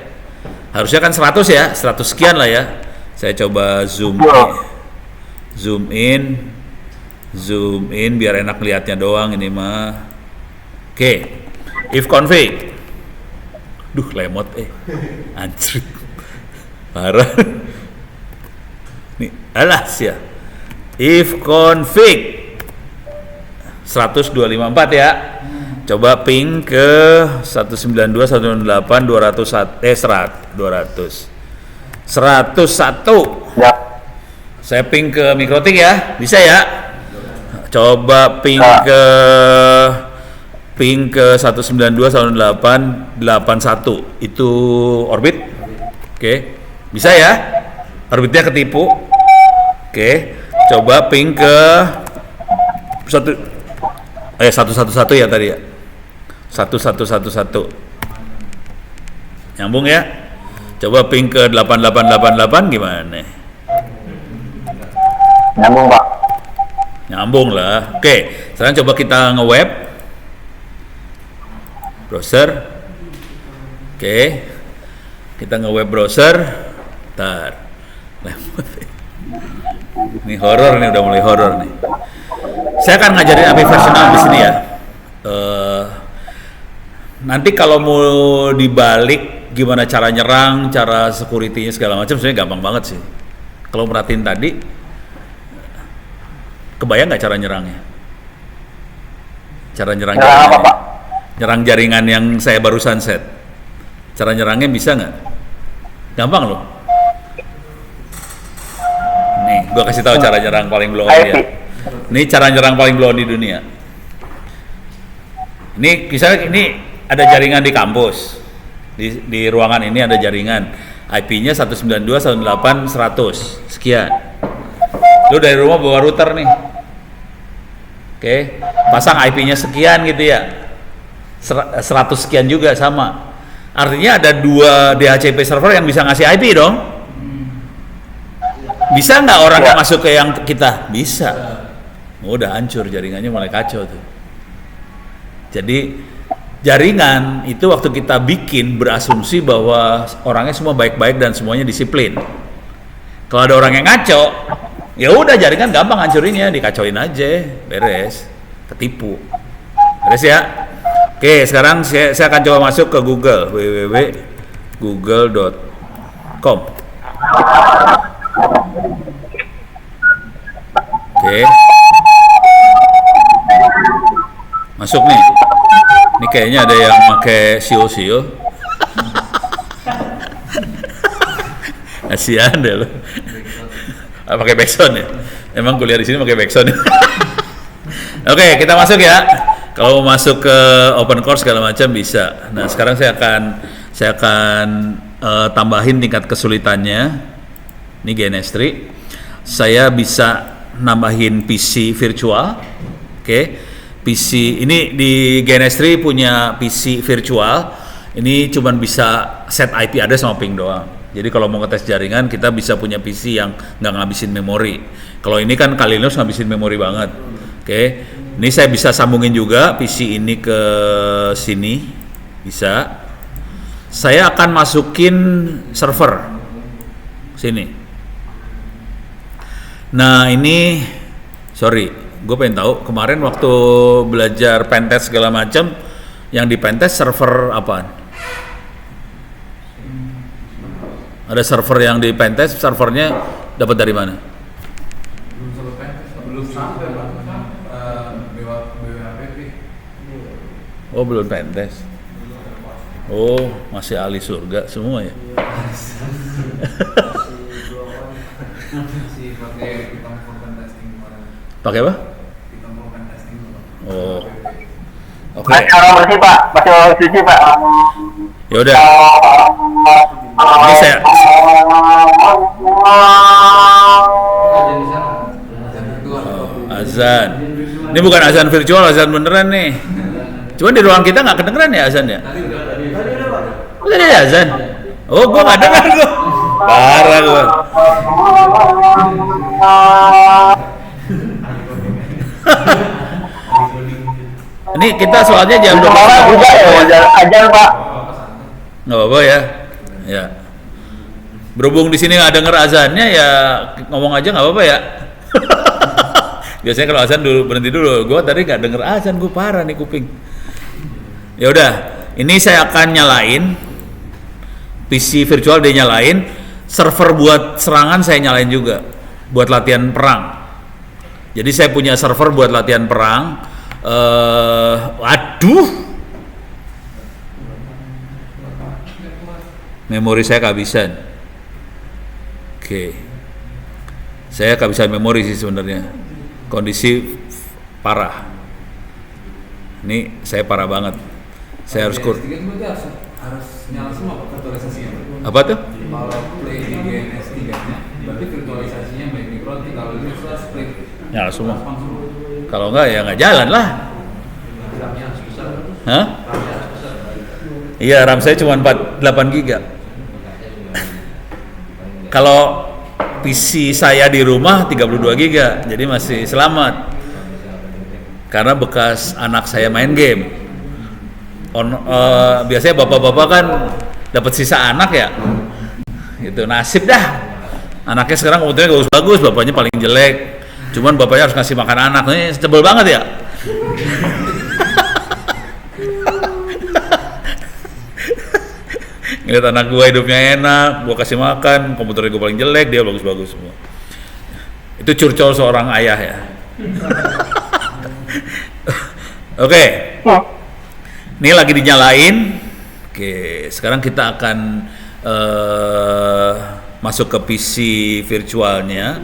Harusnya kan 100 ya, 100 sekian lah ya. Saya coba zoom in biar enak lihatnya doang ini mah. Oke, if config. Duh, lemot anjrit. Parah. Nih, alas ya. If config 102.54 ya. Coba ping ke 192.168.201 101. Ya. Saya ping ke mikrotik ya. Bisa ya? Coba ping ke 192.168.81 itu orbit. Oke. Bisa ya? Orbitnya ketipu. Oke. Coba ping ke 111 ya tadi ya. 1111. Nyambung ya? Coba ping ke 8888 gimana? Nyambung, Pak. Nyambung lah. Oke, sekarang coba kita nge-web browser. Oke. Kita nge-web browser. Ntar. Ini horor nih, udah mulai horor nih. Saya akan ngajarin API versional di sini ya. Nanti kalau mau dibalik gimana cara nyerang, cara security-nya segala macam, sebenarnya gampang banget sih. Kalau merhatiin tadi, kebayang nggak cara nyerangnya? Cara nyerang apa, Pak? Nyerang jaringan yang saya barusan set. Cara nyerangnya bisa nggak? Gampang loh. Nih, gua kasih tahu cara nyerang paling blow on ya. Ini cara nyerang paling blow on di dunia. Ini misalnya ini ada jaringan di kampus. Di ruangan ini ada jaringan. IP-nya 192.168.100 sekian. Lu dari rumah bawa router nih. Oke, pasang IP-nya sekian gitu ya. 100 sekian juga sama. Artinya ada 2 DHCP server yang bisa ngasih IP dong. Bisa nggak orang yang masuk ke yang kita? Bisa. Udah hancur jaringannya, mulai kacau tuh. Jadi jaringan itu waktu kita bikin berasumsi bahwa orangnya semua baik-baik dan semuanya disiplin. Kalau ada orang yang ngaco, ya udah jaringan gampang hancurinnya, dikacauin aja, beres, ketipu. Beres ya. Oke, sekarang saya akan coba masuk ke Google, www.google.com. Oke. Masuk nih. Ini kayaknya ada yang pakai sio-sio. Kasihan deh lo. Pakai backsound ya. Emang kuliah di sini pakai backsound. Oke, kita masuk ya. Kalau masuk ke open course segala macam bisa. Nah, sekarang saya akan tambahin tingkat kesulitannya. Ini GNS3. Saya bisa nambahin PC virtual. Oke. PC ini di GNS3 punya PC virtual. Ini cuman bisa set IP address sama ping doang. Jadi kalau mau ngetes jaringan kita bisa punya PC yang nggak ngabisin memori. Kalau ini kan Kali Linux ngabisin memori banget. Oke. Ini saya bisa sambungin juga PC ini ke sini, bisa. Saya akan masukin server sini. Nah ini, sorry, gue pengen tahu kemarin waktu belajar pentest segala macam, yang di pentest server apaan? Ada server yang di pentest, servernya dapat dari mana? Belum sampai Oh belum pentest. Oh masih ahli surga semua ya. Masih pakai Python for pen testing kemarin. Pakai apa? Python for pen testing. Oh. Oke. Masih orang bersih Pak, masih orang cuci Pak. Ya udah. Ini saya. Azan. Ini bukan azan virtual, azan beneran nih. Cuman di ruang kita nggak kedengeran ya azan ya? Oh, tadi ada azan? Oh, gua nggak dengar gua. Parah gua. Ini kita soalnya jam 12 juga ya, ajar Pak. Nggak apa-apa ya. Ya. Berhubung di sini nggak denger azannya ya ngomong aja nggak apa-apa ya. Biasanya kalau azan dulu berhenti dulu. Gua tadi nggak denger azan, gua parah nih kuping. Ya udah, ini saya akan nyalain PC virtual, dia nyalain server buat serangan, saya nyalain juga buat latihan perang. Jadi saya punya server buat latihan perang. Waduh, memori saya kehabisan. Oke, saya kehabisan memori sih sebenarnya. Kondisi parah. Ini saya parah banget. Saya harus harus nyala semua virtualisasinya. Apa tuh? Kalau play di GNS3 nya, berarti virtualisasinya baik mikro, kalau Linux split. Nyala semua. Kalau enggak ya nggak jalan lah. RAM-nya harus besar. Hah? RAM-nya harus besar. Iya, RAM saya cuma 8 GB. Kalau PC saya di rumah 32 GB, jadi masih selamat. Karena bekas anak saya main game. Biasanya bapak-bapak kan dapat sisa anak ya. Itu nasib dah. Anaknya sekarang kebetulan bagus-bagus, bapaknya paling jelek. Cuman bapaknya harus ngasih makan anak. Ini tebel banget ya. Ngeliat anak gua hidupnya enak, gua kasih makan, komputernya gua paling jelek, dia bagus-bagus semua. Itu curcol seorang ayah ya. Oke. Ini lagi dinyalain. Oke, sekarang kita akan masuk ke PC virtualnya.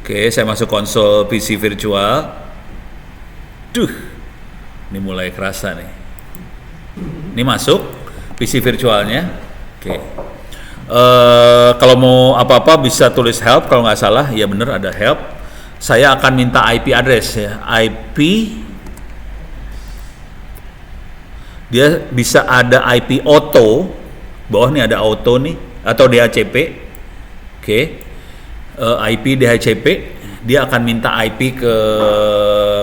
Oke, saya masuk konsol PC virtual. Duh, ini mulai kerasa nih. Ini masuk PC virtualnya. Oke. Kalau mau apa-apa bisa tulis help, kalau nggak salah, ya bener ada help. Saya akan minta IP address ya, IP dia bisa ada IP auto, bawah nih ada auto nih atau DHCP. Oke. IP DHCP, dia akan minta IP ke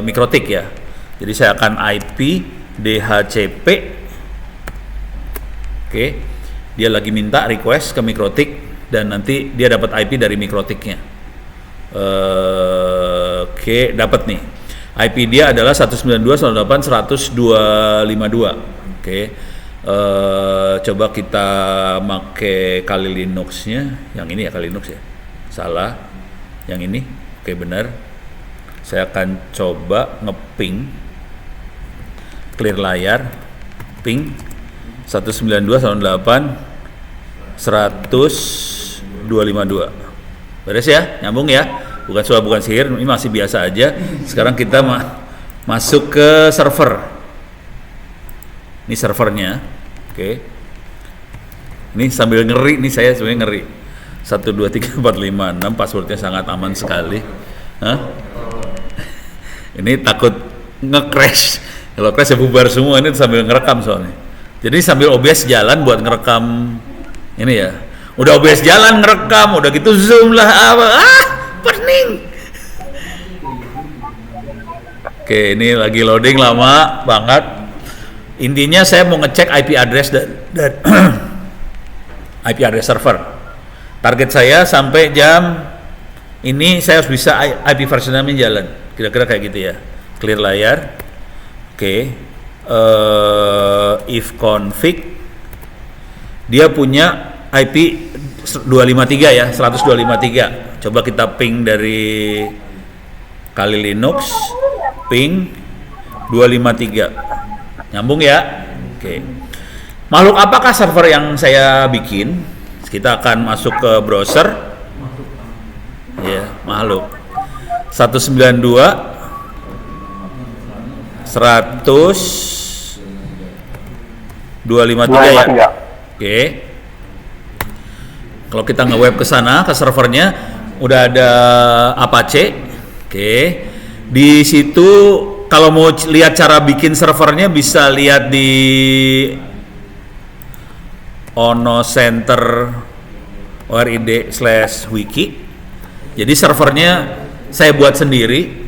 Mikrotik ya. Jadi saya akan IP DHCP. Oke. Dia lagi minta request ke Mikrotik dan nanti dia dapat IP dari Mikrotiknya. Oke, dapat nih. IP dia adalah 192.168.100.252. Oke. Coba kita pakai Kali Linux-nya. Yang ini ya Kali Linux ya. Salah. Yang ini. Oke, benar. Saya akan coba ngeping, clear layar, ping 192.168.100.252. Beres ya, nyambung ya. Bukan soal bukan sihir, ini masih biasa aja. Sekarang kita masuk ke server. Ini servernya. Oke. Ini sambil ngeri nih, saya sebenarnya ngeri. 1 2 3 4 5 6, passwordnya sangat aman sekali. Hah? Ini takut nge-crash. Kalau crash ya bubar semua. Ini sambil ngerekam soalnya. Jadi sambil OBS jalan buat ngerekam ini ya. Udah OBS jalan ngerekam, udah gitu zoom lah apa. Pening. Oke, ini lagi loading lama banget. Intinya saya mau ngecek IP address dan IP address server. Target saya sampai jam ini saya harus bisa IP versionnya jalan. Kira-kira kayak gitu ya. Clear layar. Oke. If config dia punya IP 253 ya, 100.253. Coba kita ping dari Kali Linux, ping 253. Nyambung ya? Oke. Makhluk apakah server yang saya bikin? Kita akan masuk ke browser. Ya, makhluk 192 100.253 ya. Oke. Kalau kita nge-web ke sana, ke servernya udah ada Apache. Oke. Di situ kalau mau lihat cara bikin servernya bisa lihat di onocenter.org/wiki. Jadi servernya saya buat sendiri.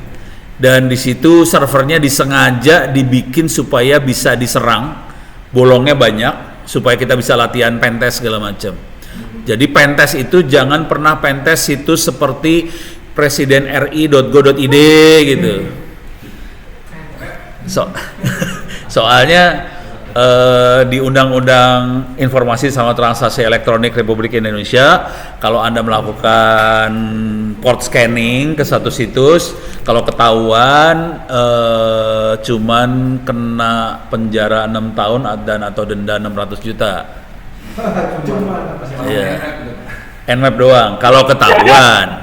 Dan di situ servernya disengaja dibikin supaya bisa diserang, bolongnya banyak, supaya kita bisa latihan pentest segala macam. Jadi pentest itu jangan pernah pentest itu seperti presiden ri.go.id gitu. Soalnya di Undang-Undang Informasi sama Transaksi Elektronik Republik Indonesia, kalau Anda melakukan port scanning ke satu situs, kalau ketahuan cuman kena penjara 6 tahun dan atau denda 600 juta. Iya. Nmap doang. Kalau ketahuan.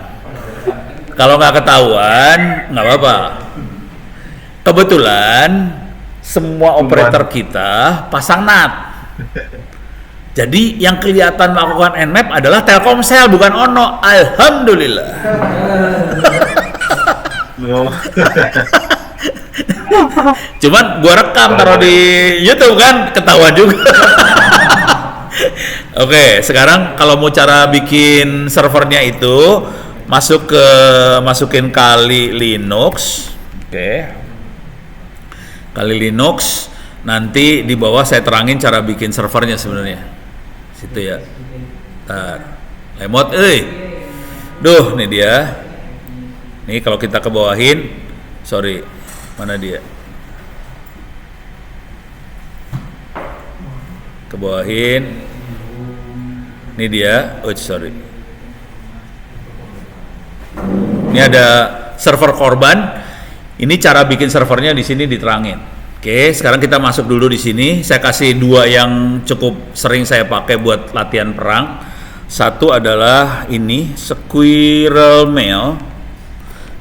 Kalau nggak ketahuan, nggak apa-apa. Kebetulan semua operator kita pasang NAT. Jadi yang kelihatan melakukan Nmap adalah Telkomsel, bukan Ono. Alhamdulillah. Cuman gua rekam taruh di YouTube kan, ketahuan juga. Oke, sekarang kalau mau cara bikin servernya itu masukin Kali Linux. Oke. Kali Linux, nanti di bawah saya terangin cara bikin servernya sebenarnya. Situ ya. Ntar. Lemot, Duh, nih dia. Nih kalau kita ke bawahin, sorry, mana dia? Ke bawahin. Ini dia. Sorry. Ini ada server korban. Ini cara bikin servernya di sini diterangin. Oke, sekarang kita masuk dulu di sini. Saya kasih dua yang cukup sering saya pakai buat latihan perang. Satu adalah ini Squirrel Mail.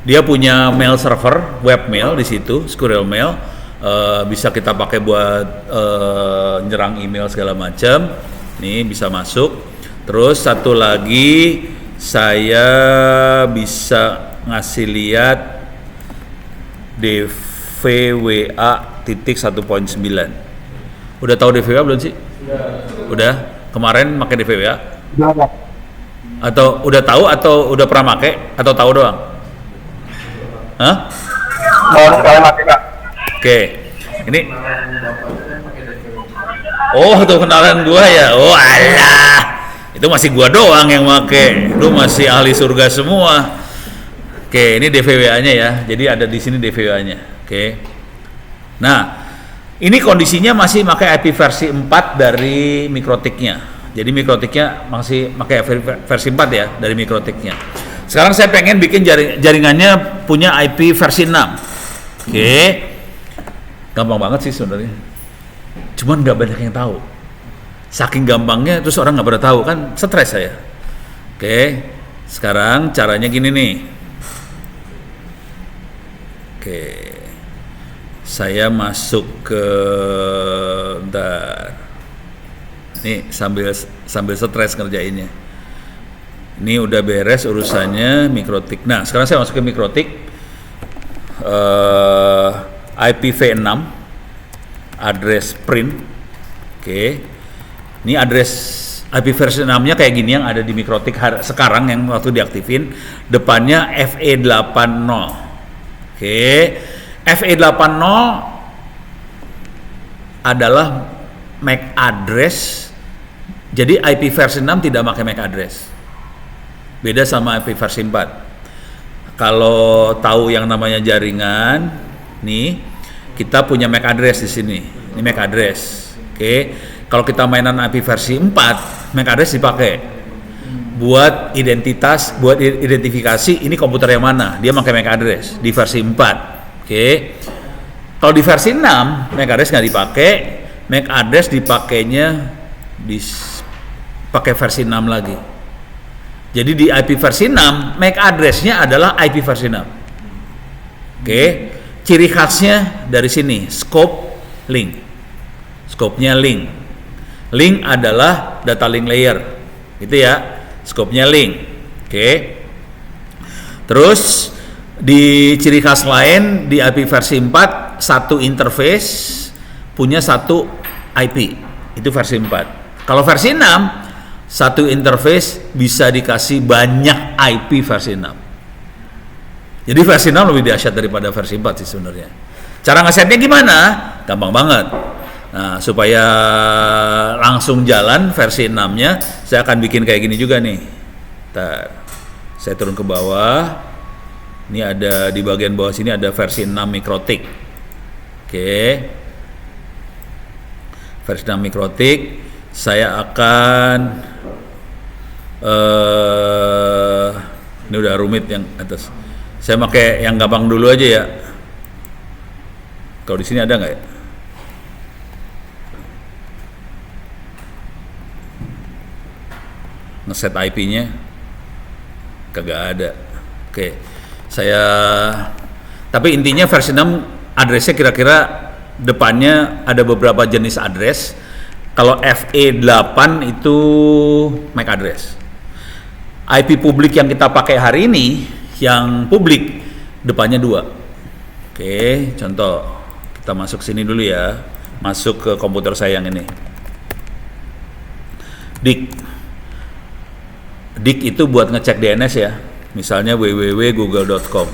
Dia punya mail server, webmail di situ, Squirrel Mail. Bisa kita pakai buat nyerang email segala macam. Nih bisa masuk. Terus satu lagi saya bisa ngasih lihat DVWA.1.9. Udah tahu DVWA belum sih? Udah. Kemarin pakai DVWA? Udah, Pak. Atau udah tahu atau udah pernah pakai atau tahu doang? Hah? Baru sekali mati, Kak. Oke. Ini oh, tuh kenalan gua ya. Oh, alah. Itu masih gua doang yang make. Lu masih ahli surga semua. Oke, ini DVWA-nya ya. Jadi ada di sini DVWA-nya. Oke. Nah, ini kondisinya masih pakai IP versi 4 dari Mikrotik-nya. Jadi Mikrotik-nya masih pakai versi 4 ya dari Mikrotik-nya. Sekarang saya pengen bikin jaringannya punya IP versi 6. Oke. Gampang banget sih sebenarnya. Cuman nggak banyak yang tahu. Saking gampangnya terus orang nggak pada tahu, kan stres saya. Oke. Sekarang caranya gini nih. Oke. Saya masuk ke bentar. Nih sambil stres ngerjainnya. Ini udah beres urusannya Mikrotik. Nah, sekarang saya masuk ke Mikrotik. IPv6 address print. Oke. Ini address IP versi 6-nya kayak gini yang ada di Mikrotik sekarang yang waktu diaktifin. Depannya FE80. Oke. FE80 adalah MAC address. Jadi IP versi 6 tidak pakai MAC address. Beda sama IP versi 4. Kalau tahu yang namanya jaringan, nih kita punya MAC address di sini. Ini MAC address. Oke. Kalau kita mainan IP versi 4, MAC address dipakai buat identitas, buat identifikasi ini komputer yang mana. Dia pakai MAC address di versi 4. Oke. Kalau di versi 6, MAC address nggak dipakai. MAC address dipakainya pakai versi 6 lagi. Jadi di IP versi 6, MAC address-nya adalah IP versi 6. Oke. Ciri khasnya dari sini, scope link. Scope-nya link. Link adalah data link layer. Gitu ya. Scope-nya link. Oke. Terus di ciri khas lain di IP versi 4, satu interface punya satu IP. Itu versi 4. Kalau versi 6, satu interface bisa dikasih banyak IP versi 6. Jadi versi 6 lebih dahsyat daripada versi 4 sih sebenarnya. Cara ngesetnya gimana? Gampang banget. Nah, supaya langsung jalan versi 6-nya, saya akan bikin kayak gini juga nih. Ntar, saya turun ke bawah. Ini ada di bagian bawah sini ada versi 6 Mikrotik. Oke. Versi 6 Mikrotik. Saya akan ini udah rumit yang atas. Saya pakai yang gampang dulu aja ya. Kalau di sini ada nggak ya? Ngeset IP-nya kagak ada. Oke. Tapi intinya versi 6 address-nya kira-kira depannya ada beberapa jenis address. Kalau FE8 itu MAC address. IP publik yang kita pakai hari ini, yang publik depannya 2. Oke, contoh kita masuk sini dulu ya. Masuk ke komputer saya yang ini. DIC itu buat ngecek DNS ya. Misalnya www.google.com.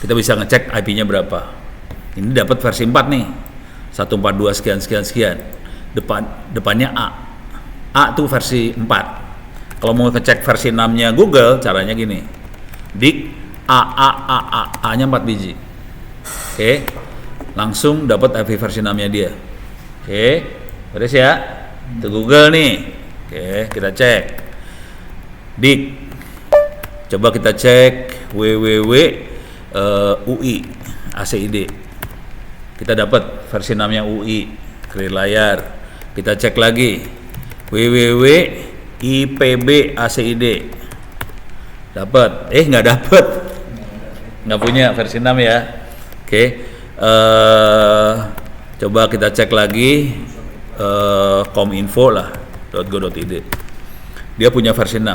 Kita bisa ngecek IP-nya berapa. Ini dapat versi 4 nih. 142 sekian. Depannya A. A tuh versi 4. Kalau mau ngecek versi 6-nya Google, caranya gini. DIC A-nya 4 biji. Oke. Langsung dapat IP versi 6-nya dia. Oke. Beres ya. Itu Google nih. Oke, kita cek. DIC. Coba kita cek www.ui ACID. Kita dapat versi 6-nya UI, clear layar. Kita cek lagi www.ipb ACID. Dapat. Nggak dapat. Nggak punya versi 6 ya. Oke. Coba kita cek lagi kominfo lah .go.id. Dia punya versi 6.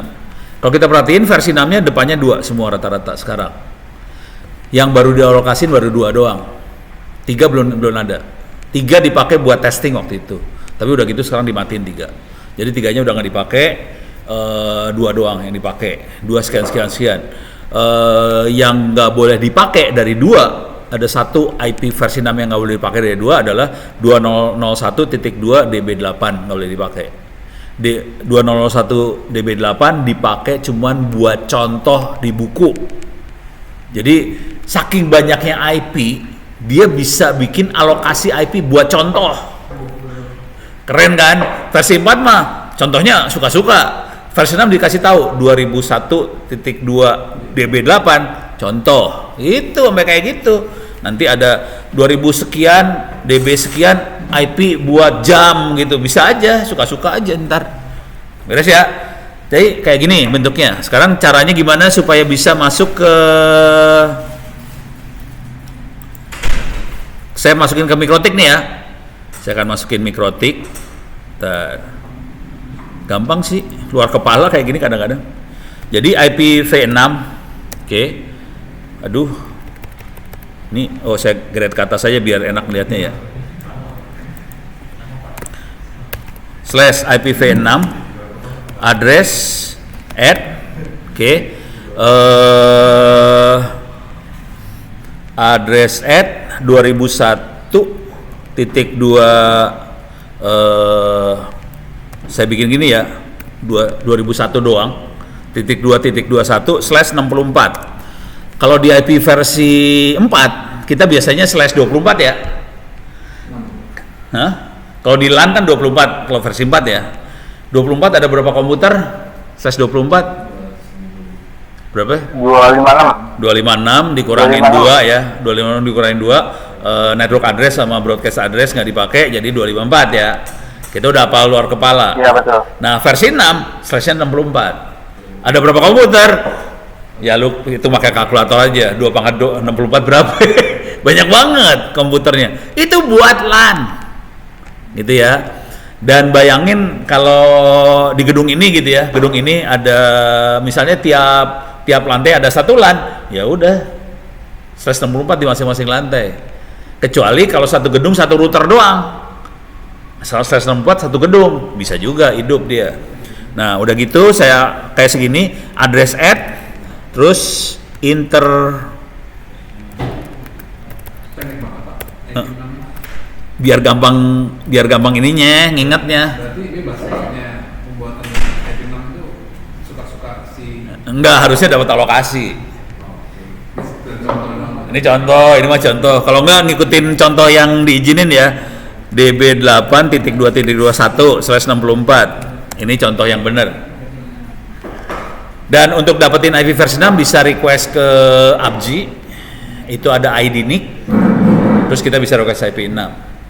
Kalau kita perhatiin versi 6-nya depannya 2 semua rata-rata sekarang. Yang baru dialokasin baru 2 doang. 3 belum ada. 3 dipakai buat testing waktu itu. Tapi udah gitu sekarang dimatiin 3. Jadi 3-nya udah nggak dipakai, 2 doang yang dipakai. 2 sekian. Yang nggak boleh dipakai dari 2, ada satu IP versi 6 yang nggak boleh dipakai dari 2 adalah 2001.2 DB8 nggak boleh dipakai. 2001 DB8 dipakai cuman buat contoh di buku. Jadi saking banyaknya IP, dia bisa bikin alokasi IP buat contoh. Keren kan? Versi 4 mah contohnya suka-suka. Versi 6 dikasih tahu 2001.2 DB8 contoh. Itu sampai kayak gitu. Nanti ada 2000 sekian DB sekian IP buat jam gitu. Bisa aja, suka-suka aja ntar. Beres ya? Jadi kayak gini bentuknya. Sekarang caranya gimana supaya bisa masuk ke, saya masukin ke Mikrotik nih ya. Saya akan masukin Mikrotik. Gampang sih, luar kepala kayak gini kadang-kadang. Jadi IPv6, oke. Aduh, ini saya grade ke atas saja biar enak melihatnya ya. Slash IPv6 address at, oke. Address at 2001.2 saya bikin gini ya, 2001 doang, .2.21/64. Kalau di IP versi 4, kita biasanya /24 ya. Hah? Kalau di LAN kan 24, kalau versi 4 ya. 24 ada berapa komputer? /24 berapa? 256. 256 dikurangin 2 ya. 256 dikurangin 2, network address sama broadcast address nggak dipakai, jadi 254 ya. Kita udah hafal luar kepala. Iya betul. Nah versi 6 /64 ada berapa komputer? Ya lu itu pakai kalkulator aja. 2 × 64 berapa? Banyak banget komputernya. Itu buat LAN gitu ya. Dan bayangin kalau di gedung ini gitu ya, gedung ini ada misalnya tiap lantai ada satu LAN, ya udah /64 di masing-masing lantai. Kecuali kalau satu gedung satu router doang. Asal /64 satu gedung, bisa juga hidup dia. Nah, udah gitu saya kayak segini, address at, terus Pendek banget Pak. biar gampang ininya, ngingetnya. Berarti bebas soalnya pembuatan IP6 itu suka-suka si. Enggak, harusnya dapat alokasi. Dan contoh-contoh. Ini contoh, ini mah contoh. Kalau enggak ngikutin contoh yang diizinin ya. DB8.2.21/64. Ini contoh yang benar. Dan untuk dapetin IP versi 6 bisa request ke ABGI. Itu ada ID NIC. Terus kita bisa request IP 6.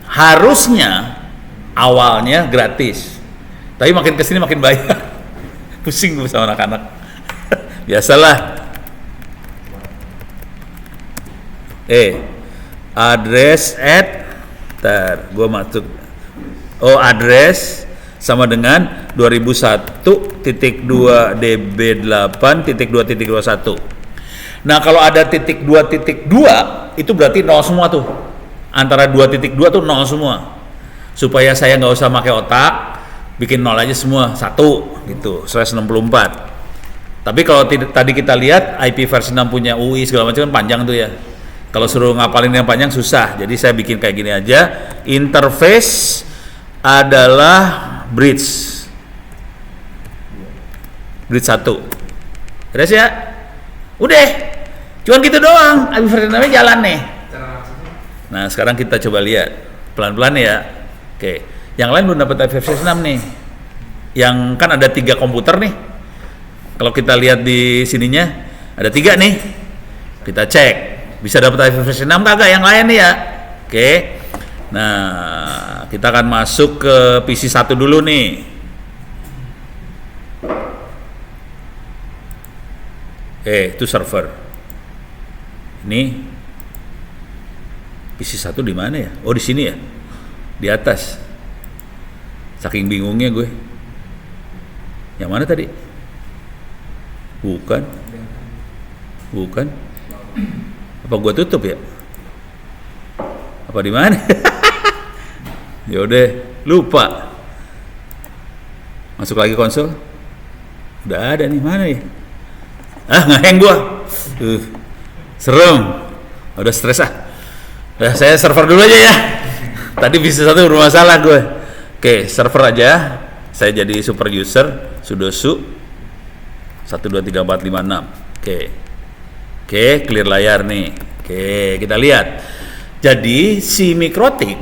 Harusnya awalnya gratis. Tapi makin kesini makin bayar. Pusing gue sama anak-anak. Biasalah. Address at gue masuk. Address sama dengan 2001.2 DB8.2.21. Nah, kalau ada .2.2 itu berarti 0 semua tuh. Antara 2.2 tuh 0 semua. Supaya saya nggak usah pakai otak, bikin 0 aja semua, 1 gitu, /64. Tapi kalau tadi kita lihat IP versi 6 punya UI segala macam kan panjang tuh ya. Kalau suruh ngapalin yang panjang susah. Jadi saya bikin kayak gini aja. Interface adalah bridge 1. Beres ya? Udah. Cuman gitu doang. IP versi 6 jalan nih. Nah, sekarang kita coba lihat pelan-pelan ya. Oke. Yang lain belum dapat IP versi 6 nih. Yang kan ada 3 komputer nih. Kalau kita lihat di sininya ada 3 nih. Kita cek. Bisa dapat IP versi 6 kagak yang lain nih ya. Oke. Nah, kita akan masuk ke PC 1 dulu nih. Itu server. Ini PC 1 di mana ya? Oh, di sini ya. Di atas. Saking bingungnya gue. Yang mana tadi? Bukan. Apa gua tutup ya? Apa di mana? Yaudah, lupa. Masuk lagi konsol. Udah ada nih, mana ya? Ngehang gua. Serem. Udah stres ah. Udah, saya server dulu aja ya. Tadi bisa satu bermasalah gue. Oke, server aja. Saya jadi super user sudo su 123456. Oke, clear layar nih. Oke, kita lihat. Jadi si Mikrotik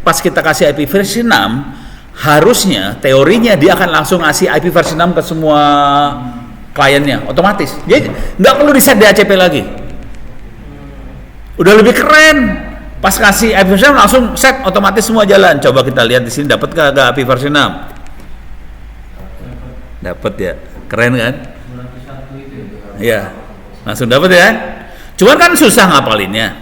pas kita kasih IP versi 6, harusnya teorinya dia akan langsung ngasih IP versi 6 ke semua kliennya otomatis. Dia nggak perlu di set DHCP lagi. Udah lebih keren. Pas kasih IP versi 6 langsung set otomatis semua jalan. Coba kita lihat di sini dapat kagak IP versi 6? Dapat ya. Keren kan? Iya. Langsung dapat ya. Cuman kan susah ngapalinnya.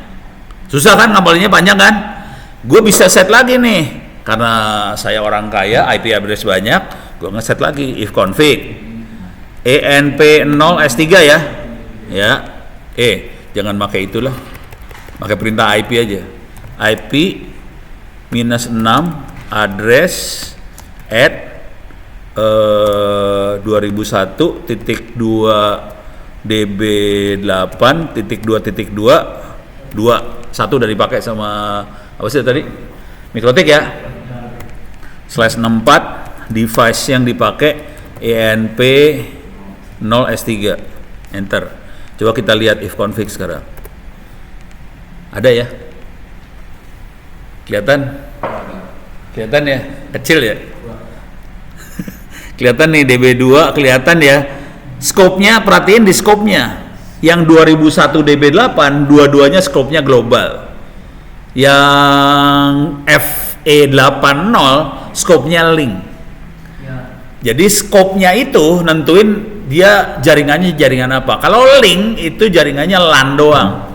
Susah kan ngapalinnya, panjang kan? Gue bisa set lagi nih. Karena saya orang kaya, IP address banyak, gue ngeset lagi if config ENP0S3 ya. Ya. Jangan pakai itulah. Pakai perintah IP aja. IP -6 address at 2001.2 db8.2.2 satu udah dipakai sama apa sih tadi? Mikrotik ya. /64 device yang dipakai ENP0S3. Enter. Coba kita lihat if config sekarang. Ada ya? Kelihatan ya? Kecil ya? Kelihatan nih DB2, kelihatan ya? Scope-nya, perhatiin di scope-nya. Yang 2001 DB8, dua-duanya scope-nya global. Yang FE80 scope-nya link. Jadi scope-nya itu nentuin dia jaringannya jaringan apa. Kalau link itu jaringannya LAN doang.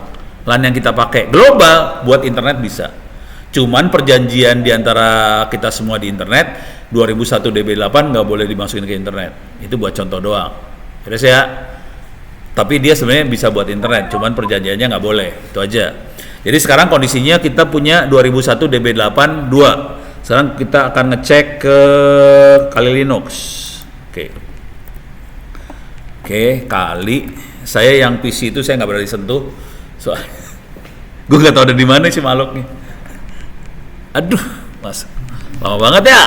LAN yang kita pakai. Global buat internet bisa. Cuman perjanjian di antara kita semua di internet 2001 DB8 nggak boleh dimasukin ke internet. Itu buat contoh doang. Terus ya. Tapi dia sebenarnya bisa buat internet, cuman perjanjiannya nggak boleh. Itu aja. Jadi sekarang kondisinya kita punya 2001 DB8 2. Sekarang kita akan ngecek ke Kali Linux. Oke, Kali. Saya yang PC itu saya nggak berani sentuh. Soalnya gue nggak tahu ada di mana sih makhluknya. Aduh, mas, lama banget ya.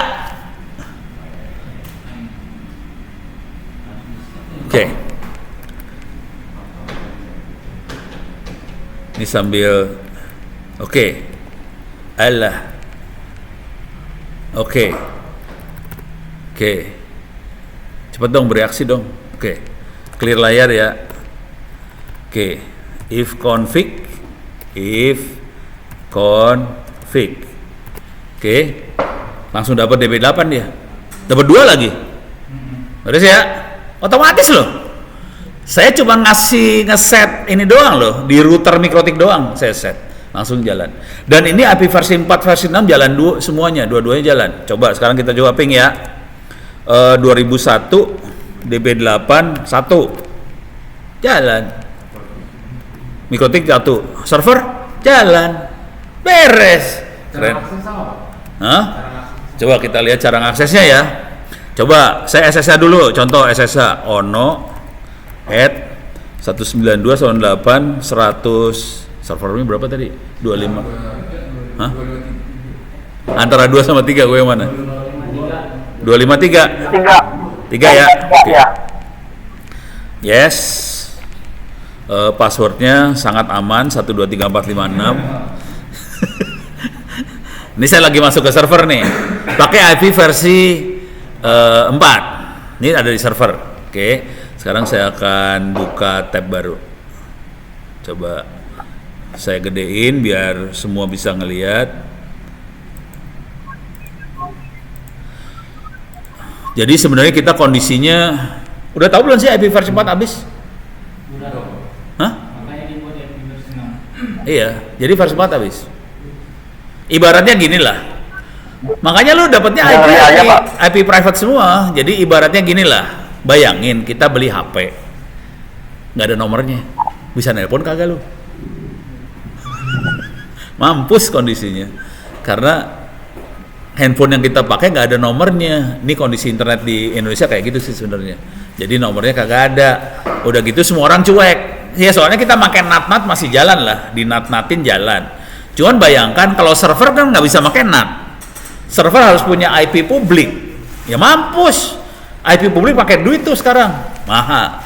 Oke. Ini sambil Allah. Oke. Cepet dong, bereaksi dong. Clear layar ya. If config. Langsung dapat DB8 dia. Dapat 2 lagi. Terus ya, otomatis loh. Saya cuma ngeset ini doang loh, di router Mikrotik doang saya set. Langsung jalan. Dan ini IP versi 4 versi 6 jalan semuanya, dua-duanya jalan. Coba sekarang kita coba ping ya. 2001 DB8 1 jalan. Mikrotik 1 server jalan. Beres. Keren. Coba kita lihat cara ngaksesnya ya. Coba saya SSH dulu, contoh SSH ono @192.168.100 servernya berapa tadi? 25. Hah? Antara 2 sama 3 gue yang mana? 253. 3 ya. Oke. Yes. Passwordnya sangat aman 1234556. Ini saya lagi masuk ke server nih. Pakai IP versi 4. Ini ada di server. Oke. Sekarang saya akan buka tab baru. Coba saya gedein biar semua bisa ngelihat. Jadi sebenarnya kita kondisinya udah tahu belum sih IP versi 4 habis? Udah. Hah? Makanya dibuat IP versi 6. Iya, jadi versi 4 habis. Ibaratnya gini lah. Makanya lu dapatnya IP private semua. Jadi ibaratnya gini lah. Bayangin kita beli HP nggak ada nomornya, bisa nelpon kagak lu? Mampus kondisinya. Karena handphone yang kita pakai nggak ada nomornya. Ini kondisi internet di Indonesia kayak gitu sih sebenarnya. Jadi nomornya kagak ada. Udah gitu semua orang cuek. Ya soalnya kita pakai NAT masih jalan lah, di NAT-NATin jalan. Cuman bayangkan kalau server kan nggak bisa pakai NAT. Server harus punya IP publik. Ya mampus. IP publik pakai duit tuh sekarang, mahal.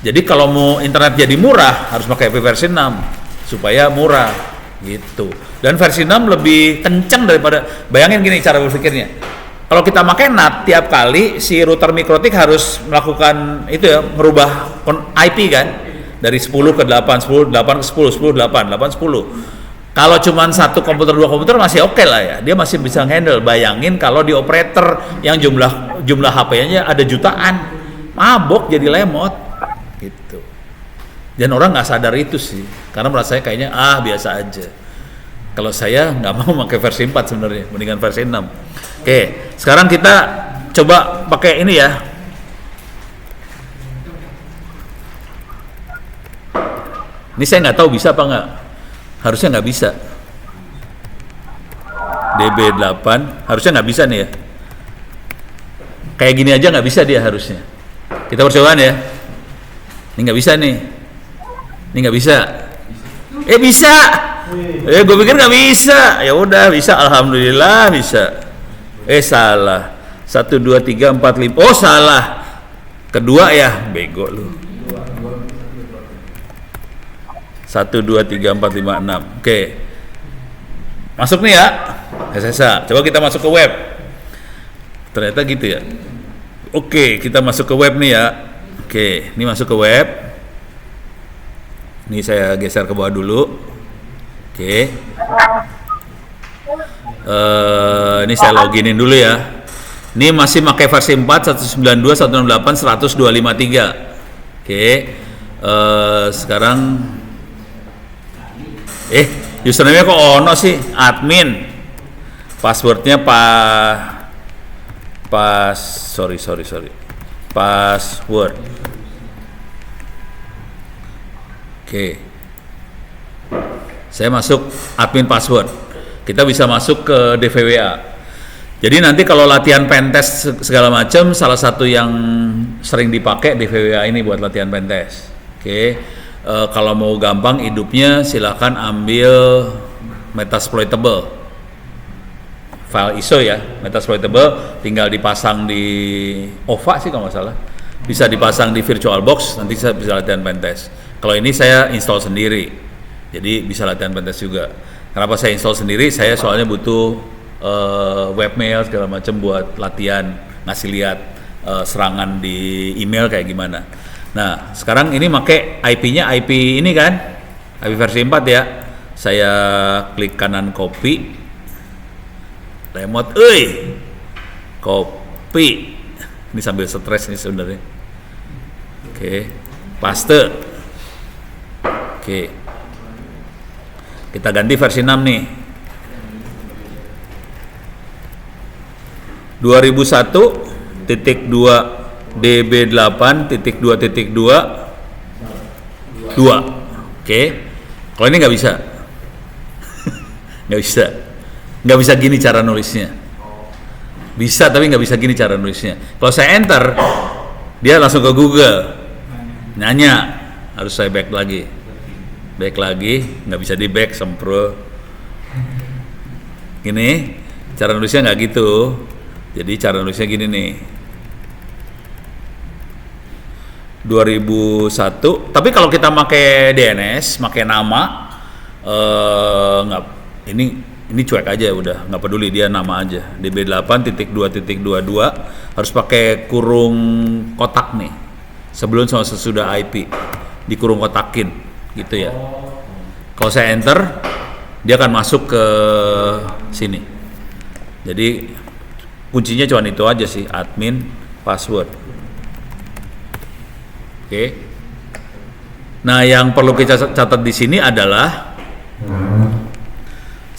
Jadi kalau mau internet jadi murah harus pakai IP versi 6 supaya murah gitu. Dan versi 6 lebih kencang daripada, bayangin gini cara berpikirnya. Kalau kita pakai NAT tiap kali si router mikrotik harus melakukan itu ya, merubah IP kan dari 10 ke 8, 10, 8 ke 10, 10, 8, 8, 10. Kalau cuma satu komputer, dua komputer masih oke lah ya, dia masih bisa handle. Bayangin kalau di operator yang jumlah HP-nya ada jutaan, mabok jadi lemot gitu. Dan orang nggak sadar itu sih, karena menurut saya kayaknya biasa aja. Kalau saya nggak mau pakai versi 4 sebenarnya, mendingan versi 6. Oke, sekarang kita coba pakai ini ya. Ini saya nggak tahu bisa apa nggak. Harusnya nggak bisa. DB8 harusnya nggak bisa nih ya. Kayak gini aja nggak bisa dia harusnya. Kita percobaan ya. Ini nggak bisa nih. Ini nggak bisa. Bisa. Gue pikir nggak bisa. Ya udah bisa. Alhamdulillah bisa. Salah. 1, 2, 3, 4, 5. Oh salah. Kedua ya. Bego lu. 1, 2, 3, 4, 5, 6. Oke. Masuk nih ya. SSA. Coba kita masuk ke web. Ternyata gitu ya. Oke, kita masuk ke web nih ya. Oke, ini masuk ke web. Ini saya geser ke bawah dulu. Oke. Ini saya loginin dulu ya. Ini masih pakai versi 4, 192, 168, 100, 253. Oke. Sekarang username-nya kok ono sih? Admin. Passwordnya sorry. Password. Oke. Saya masuk admin password. Kita bisa masuk ke DVWA. Jadi nanti kalau latihan pentest segala macam, salah satu yang sering dipakai DVWA ini buat latihan pentest. Oke. Kalau mau gampang hidupnya silakan ambil Metasploitable file ISO ya. Metasploitable tinggal dipasang di OVA sih kalau nggak salah, bisa dipasang di VirtualBox, nanti saya bisa latihan pentest. Kalau ini saya install sendiri, jadi bisa latihan pentest juga. Kenapa saya install sendiri? Saya soalnya butuh webmail segala macam buat latihan, ngasih lihat serangan di email kayak gimana. Nah, sekarang ini pakai IP-nya IP ini kan, IP versi 4 ya. Saya klik kanan copy, remote, copy. Ini sambil stres nih sebenarnya. Oke, paste. Oke, kita ganti versi 6 nih. 2001.2 DB8.2.2 Oke. Kalau ini nggak bisa. nggak bisa gini cara nulisnya. Bisa tapi nggak bisa gini cara nulisnya. Kalau saya enter, dia langsung ke Google, nanya, harus saya back lagi, nggak bisa di back, sempro. Gini, cara nulisnya nggak gitu. Jadi cara nulisnya gini nih. 2001. Tapi kalau kita pakai DNS, pakai nama, nggak. Ini cuek aja udah, nggak peduli, dia nama aja. DB8.2.22 harus pakai kurung kotak nih. Sebelum sama sesudah IP dikurung kotakin, gitu ya. Kalau saya enter, dia akan masuk ke sini. Jadi kuncinya cuma itu aja sih, admin password. Oke. Nah, yang perlu kita catat di sini adalah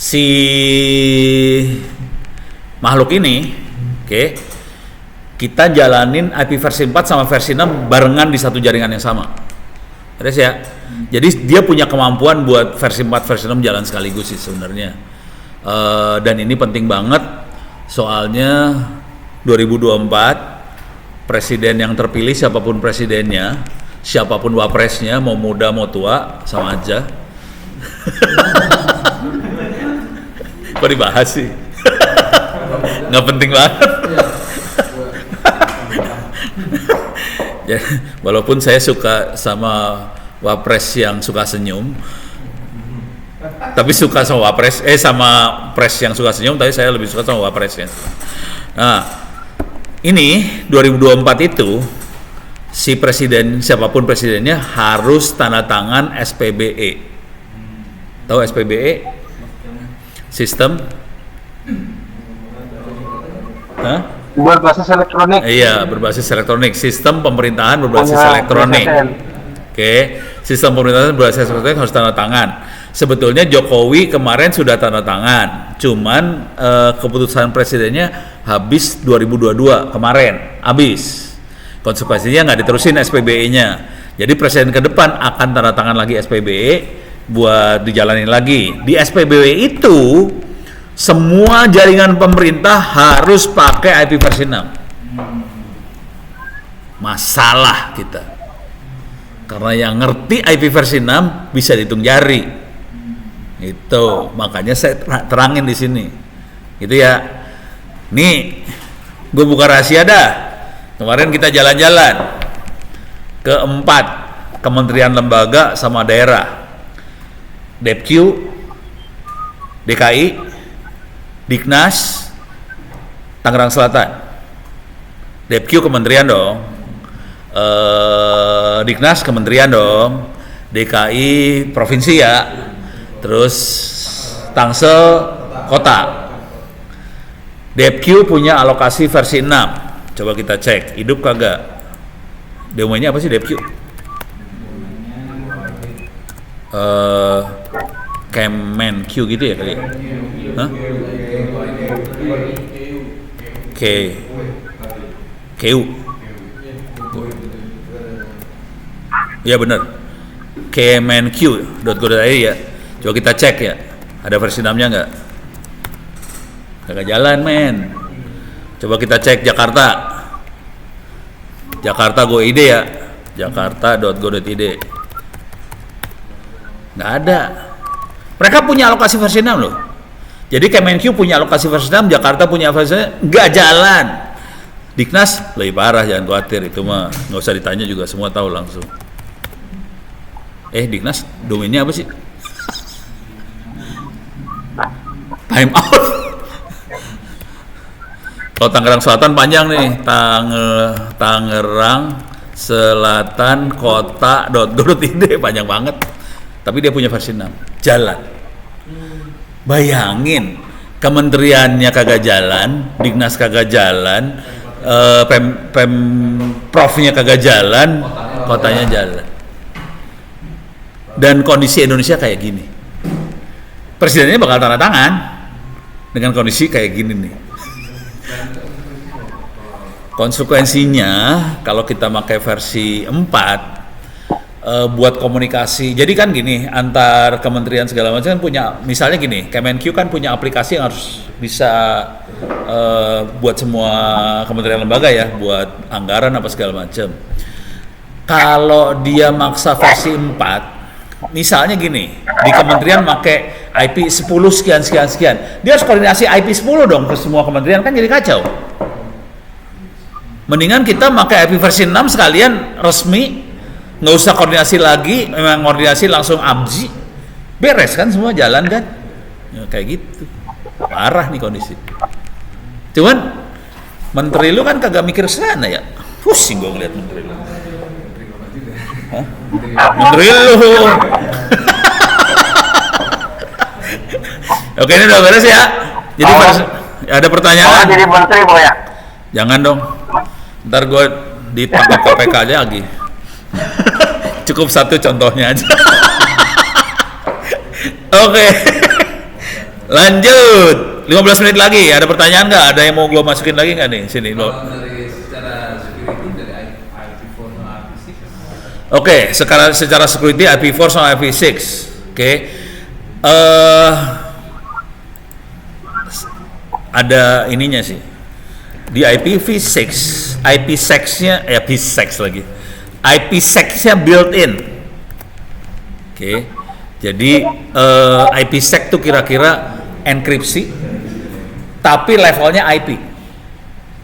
si makhluk ini, oke, kita jalanin IP versi 4 sama versi 6 barengan di satu jaringan yang sama. Terus ya. Jadi dia punya kemampuan buat versi 4 versi 6 jalan sekaligus sih sebenarnya. Dan ini penting banget Soalnya 2024 presiden yang terpilih siapapun presidennya, siapapun wapresnya, mau muda mau tua sama aja. Kok dibahas sih? Nggak penting banget. Ya, walaupun saya suka sama wapres yang suka senyum, tapi suka sama wapres, sama pres yang suka senyum, tapi saya lebih suka sama wapresnya. Nah, ini 2024 itu si presiden, siapapun presidennya harus tanda tangan SPBE. Tahu SPBE? Sistem? Hah? Berbasis elektronik. Iya, berbasis elektronik. Sistem pemerintahan berbasis Punya elektronik. BSSN. Oke, sistem pemerintahan berbasis elektronik harus tanda tangan. Sebetulnya Jokowi kemarin sudah tanda tangan, cuman keputusan presidennya habis 2022 kemarin, habis. Konsekuensinya nggak diterusin SPBE-nya. Jadi presiden ke depan akan tanda tangan lagi SPBE buat dijalanin lagi. Di SPBE itu semua jaringan pemerintah harus pakai IP versi 6. Masalah kita. Karena yang ngerti IP versi 6 bisa dihitung jari. Itu, makanya saya terangin di sini. Gitu ya. Nih, gue buka rahasia dah. Kemarin kita jalan-jalan ke 4 kementerian lembaga sama daerah. Depq, DKI, Diknas, Tangerang Selatan. Depq kementerian dong, Diknas kementerian dong, DKI provinsi ya, terus Tangsel kota. Depq punya alokasi versi 6. Coba kita cek, hidup kagak? Domainnya apa sih Depq? Kemenq gitu ya kali ya? Hah? KU. Ya benar. kemenq.go.id ya. Coba kita cek ya. Ada versi 6-nya nggak? Kagak jalan, men. Coba kita cek Jakarta. Jakarta.go.id ya. Jakarta.go.id. Nggak ada. Mereka punya alokasi versi 6 loh. Jadi Kemenq punya alokasi versi 6, Jakarta punya versi 6, nggak jalan. Diknas lebih parah, jangan khawatir, itu mah nggak usah ditanya juga, semua tahu langsung. Diknas domainnya apa sih? Time out. Kalau Tangerang Selatan panjang nih, Tangerang Selatan kota.go.id, panjang banget. Tapi dia punya versi 6, jalan. Bayangin, kementeriannya kagak jalan, Diknas kagak jalan, Pemprov-nya kagak jalan, kotanya jalan. Dan kondisi Indonesia kayak gini. Presidennya bakal tanda tangan dengan kondisi kayak gini nih. Konsekuensinya kalau kita pakai versi 4 buat komunikasi, jadi kan gini, antar kementerian segala macam kan punya, misalnya gini, Kemenq kan punya aplikasi yang harus bisa buat semua kementerian lembaga ya, buat anggaran apa segala macam. Kalau dia maksa versi 4, misalnya gini, di kementerian pakai IP 10 sekian, dia harus koordinasi IP 10 dong ke semua kementerian, kan jadi kacau. Mendingan kita pakai IP versi 6 sekalian resmi, nggak usah koordinasi lagi, memang koordinasi langsung abji, beres kan, semua jalan kan, ya, kayak gitu. Parah nih kondisi. Cuman menteri lu kan kagak mikir sana ya, pusing gue ngeliat menteri lu. Hah? Menteri lu. Oke, ini udah beres ya. Jadi ada pertanyaan? Jadi menteri mau ya? Jangan dong, ntar gue ditangkap KPK aja lagi. Cukup satu contohnya aja. Oke. Lanjut. 15 menit lagi. Ada pertanyaan nggak? Ada yang mau gue masukin lagi nggak nih? Sini lo. Dari secara security dari IP4 sama IP6. Oke, secara security IP4 sama IP6. Oke. ada ininya sih. Di IPv6, IPsec-nya IPsec lagi. IPsec-nya built-in. Oke. Jadi IPsec tuh kira-kira enkripsi tapi levelnya IP.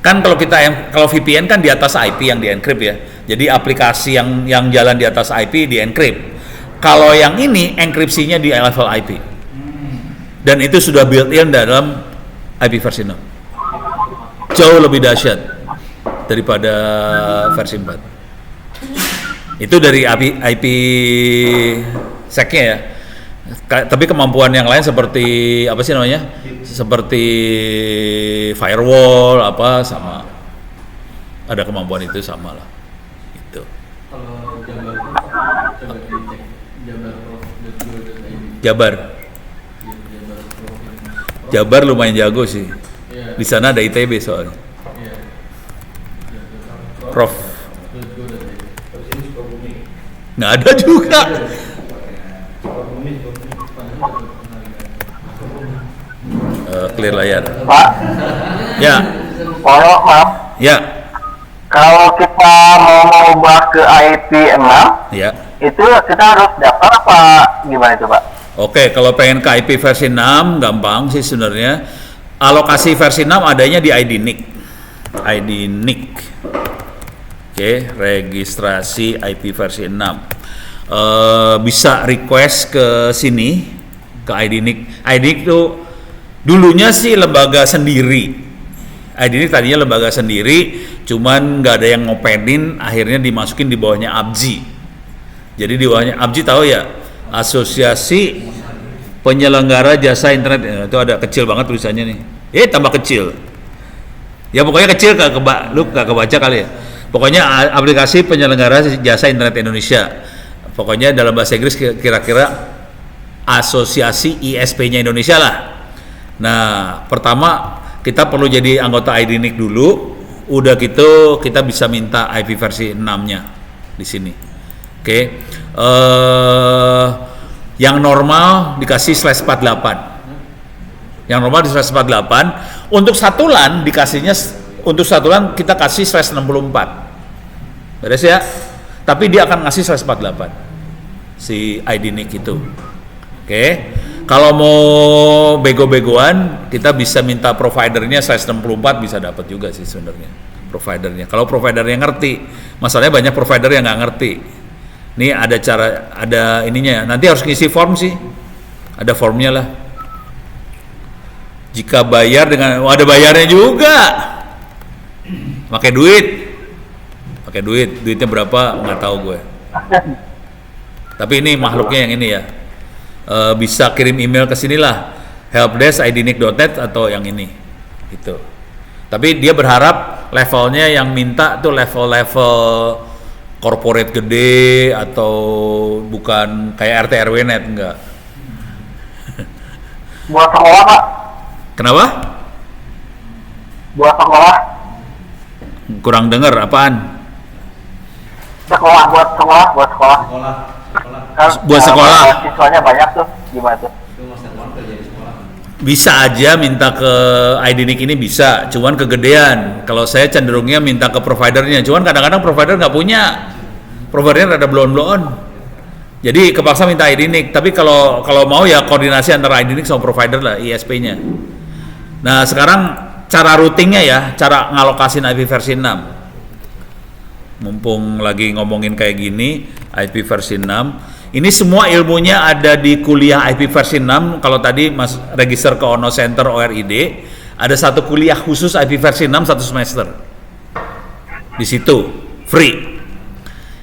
Kan kalau VPN kan di atas IP yang di-encrypt ya. Jadi aplikasi yang jalan di atas IP di-encrypt. Kalau yang ini enkripsinya di level IP. Dan itu sudah built-in dalam IP versi 6. Jauh lebih dahsyat daripada versi 4. Itu dari IP sec-nya ya. Tapi kemampuan yang lain seperti apa sih namanya? Seperti firewall apa sama. Ada kemampuan itu sama lah. Itu. Kalau Jabar coba dicek jabarprof.go.id. Jabar. Jabar lumayan jago sih. Iya. Di sana ada ITB soalnya. Iya. Prof. Jabarprof.go.id. Nggak ada juga. Clear layar. Pak, Ya, maaf. ya, Kalau kita mau mengubah ke IP 6, ya. itu kita harus daftar apa gimana itu Pak? Oke, kalau pengen ke IP versi 6 gampang sih sebenarnya. Alokasi versi 6 adanya di ID NIC. ID NIC. Oke, registrasi IP versi 6. Bisa request ke sini ke ID NIC. ID NIC itu dulunya sih lembaga sendiri. ID NIC tadinya lembaga sendiri, cuman nggak ada yang ngopenin, akhirnya dimasukin di bawahnya ABJI. Jadi di bawahnya ABJI tahu ya, Asosiasi Penyelenggara Jasa Internet. Itu ada kecil banget tulisannya nih. Tambah kecil. Ya pokoknya kecil, lu gak kebaca kali ya. Pokoknya aplikasi penyelenggara jasa internet Indonesia. Pokoknya dalam bahasa Inggris kira-kira asosiasi ISP-nya Indonesia lah. Nah, pertama kita perlu jadi anggota ID NIC dulu. Udah gitu kita bisa minta IP versi 6-nya di sini. Oke. Yang normal dikasih /48. Yang normal di /48. Untuk satu LAN dikasihnya, untuk satu LAN kita kasih /64. Beres ya? Tapi dia akan ngasih /48 si ID NIC itu. Oke. Kalau mau bego-begoan, kita bisa minta providernya /64, bisa dapat juga sih sebenarnya providernya. Kalau providernya ngerti, masalahnya banyak provider yang nggak ngerti. Ini ada ininya. Nanti harus ngisi form sih. Ada formnya lah. Jika bayar dengan, ada bayarnya juga. Pakai duit, duitnya berapa nggak tahu gue. Tapi ini makhluknya yang ini ya. Bisa kirim email ke sinilah, helpdesk@idnic.net atau yang ini. Gitu. Tapi dia berharap levelnya yang minta tuh level-level corporate gede atau bukan kayak RT RW net, enggak. Buat sekolah Pak? Kenapa? Buat sekolah? Kurang dengar apaan? Buat sekolah. Kan, Buat sekolah. Siswanya banyak tuh, gimana tuh? Bisa aja minta ke ID NIC ini bisa, cuman kegedean. Kalau saya cenderungnya minta ke providernya, cuman kadang-kadang provider nggak punya, providernya rada belon-belon. Jadi kepaksa minta ID NIC. Tapi kalau mau ya koordinasi antara ID NIC sama provider lah, ISP-nya. Nah sekarang cara routingnya ya, cara ngalokasin IP versi 6. Mumpung lagi ngomongin kayak gini, IP versi 6. Ini semua ilmunya ada di kuliah IP versi 6. Kalau tadi Mas register ke Ono Center ORID, ada satu kuliah khusus IP versi 6 1 semester. Di situ free.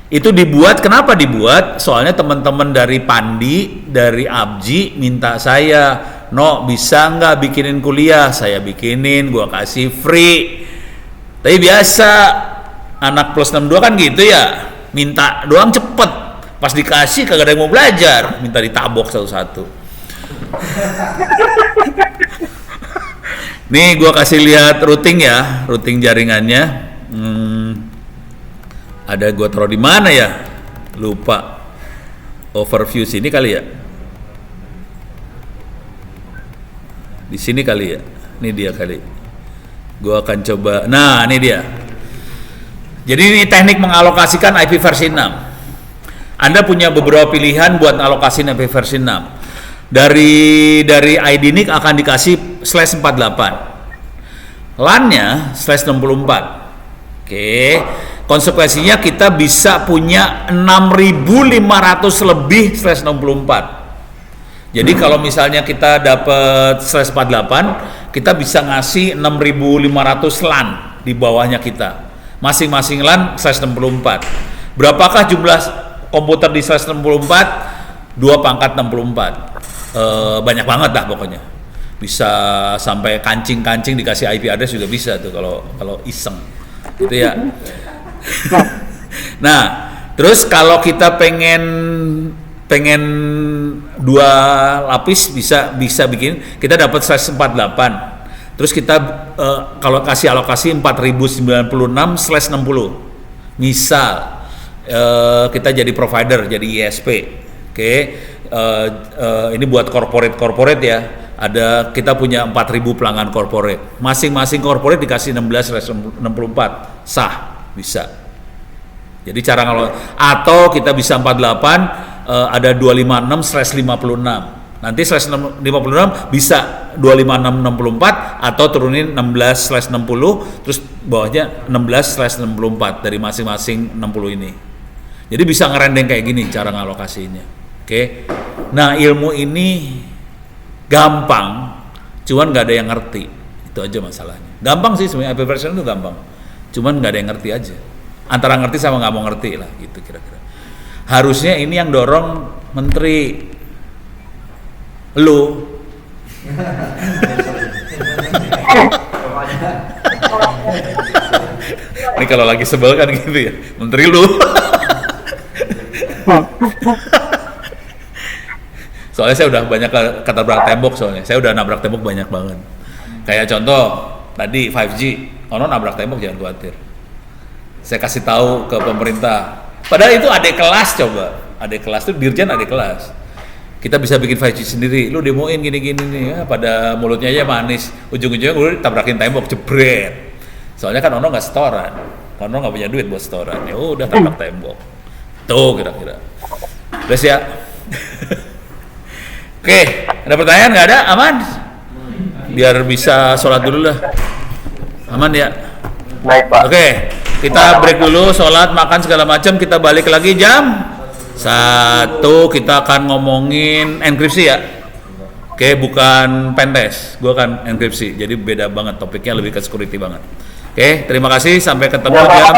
Itu dibuat, kenapa dibuat? Soalnya teman-teman dari Pandi, dari ABJI minta saya, "No, bisa nggak bikinin kuliah?" Saya bikinin, gua kasih free. Tapi biasa anak plus 62 kan gitu ya, minta doang cepet. Pas dikasih kagak ada yang mau belajar, minta ditabok satu-satu. Nih gua kasih lihat routing ya, routing jaringannya. Ada gua taruh di mana ya? Lupa. Overview sini kali ya. Di sini kali ya. Ini dia kali. Gua akan coba. Nah, ini dia. Jadi ini teknik mengalokasikan IP versi 6. Anda punya beberapa pilihan buat alokasi IP versi 6. Dari ID NIC akan dikasih /48. LAN-nya /64. Oke. Konsekuensinya kita bisa punya 6.500 lebih /64. Jadi kalau misalnya kita dapat /48, kita bisa ngasih 6.500 LAN di bawahnya kita. Masing-masing LAN /64. Berapakah jumlah komputer di /64? 2 pangkat 64. Banyak banget dah pokoknya. Bisa sampai kancing-kancing dikasih IP address juga bisa tuh kalau iseng. Gitu ya. Nah, terus kalau kita pengen 2 lapis bisa bikin, kita dapat /48. Terus kita kalau kasih alokasi 4096/60. Misal kita jadi provider, jadi ISP. Oke. Ini buat corporate ya. Kita punya 4.000 pelanggan corporate. Masing-masing corporate dikasih 16/64. Sah. Bisa. Jadi cara kalau atau kita bisa 48 ada 256/56. Nanti /56 bisa 256/64 atau turunin 16/60 terus bawahnya 16/64 dari masing-masing 60 ini. Jadi bisa ngerendeng kayak gini cara ngalokasinya. Oke. Nah, ilmu ini gampang, cuman nggak ada yang ngerti. Itu aja masalahnya. Gampang sih sebenarnya, IP version itu gampang. Cuman nggak ada yang ngerti aja. Antara ngerti sama nggak mau ngerti lah, gitu kira-kira. Harusnya ini yang dorong menteri, lu. Ini kalau lagi sebel kan gitu ya, menteri lu. Soalnya saya udah banyak ketabrak tembok soalnya. Saya udah nabrak tembok banyak banget. Kayak contoh tadi 5G, ono nabrak tembok jangan khawatir. Saya kasih tahu ke pemerintah. Padahal itu adik kelas coba. Adik kelas itu dirjen adik kelas. Kita bisa bikin 5G sendiri. Lu demoin gini-gini nih ya, pada mulutnya aja manis. Ujung-ujungnya gue tabrakin tembok jebret. Soalnya kan ono nggak setoran. Ono nggak punya duit buat setoran. Ya udah tabrak tembok. Tuh kira-kira. Udah siap. Oke, ada pertanyaan nggak ada? Aman? Biar bisa sholat dulu lah. Aman ya? Baik, Pak. Oke, kita break dulu, sholat, makan segala macam. Kita balik lagi jam 1. Kita akan ngomongin enkripsi ya. Oke, bukan pentest. Gue akan enkripsi. Jadi beda banget topiknya, lebih ke security banget. Oke, terima kasih. Sampai ketemu jam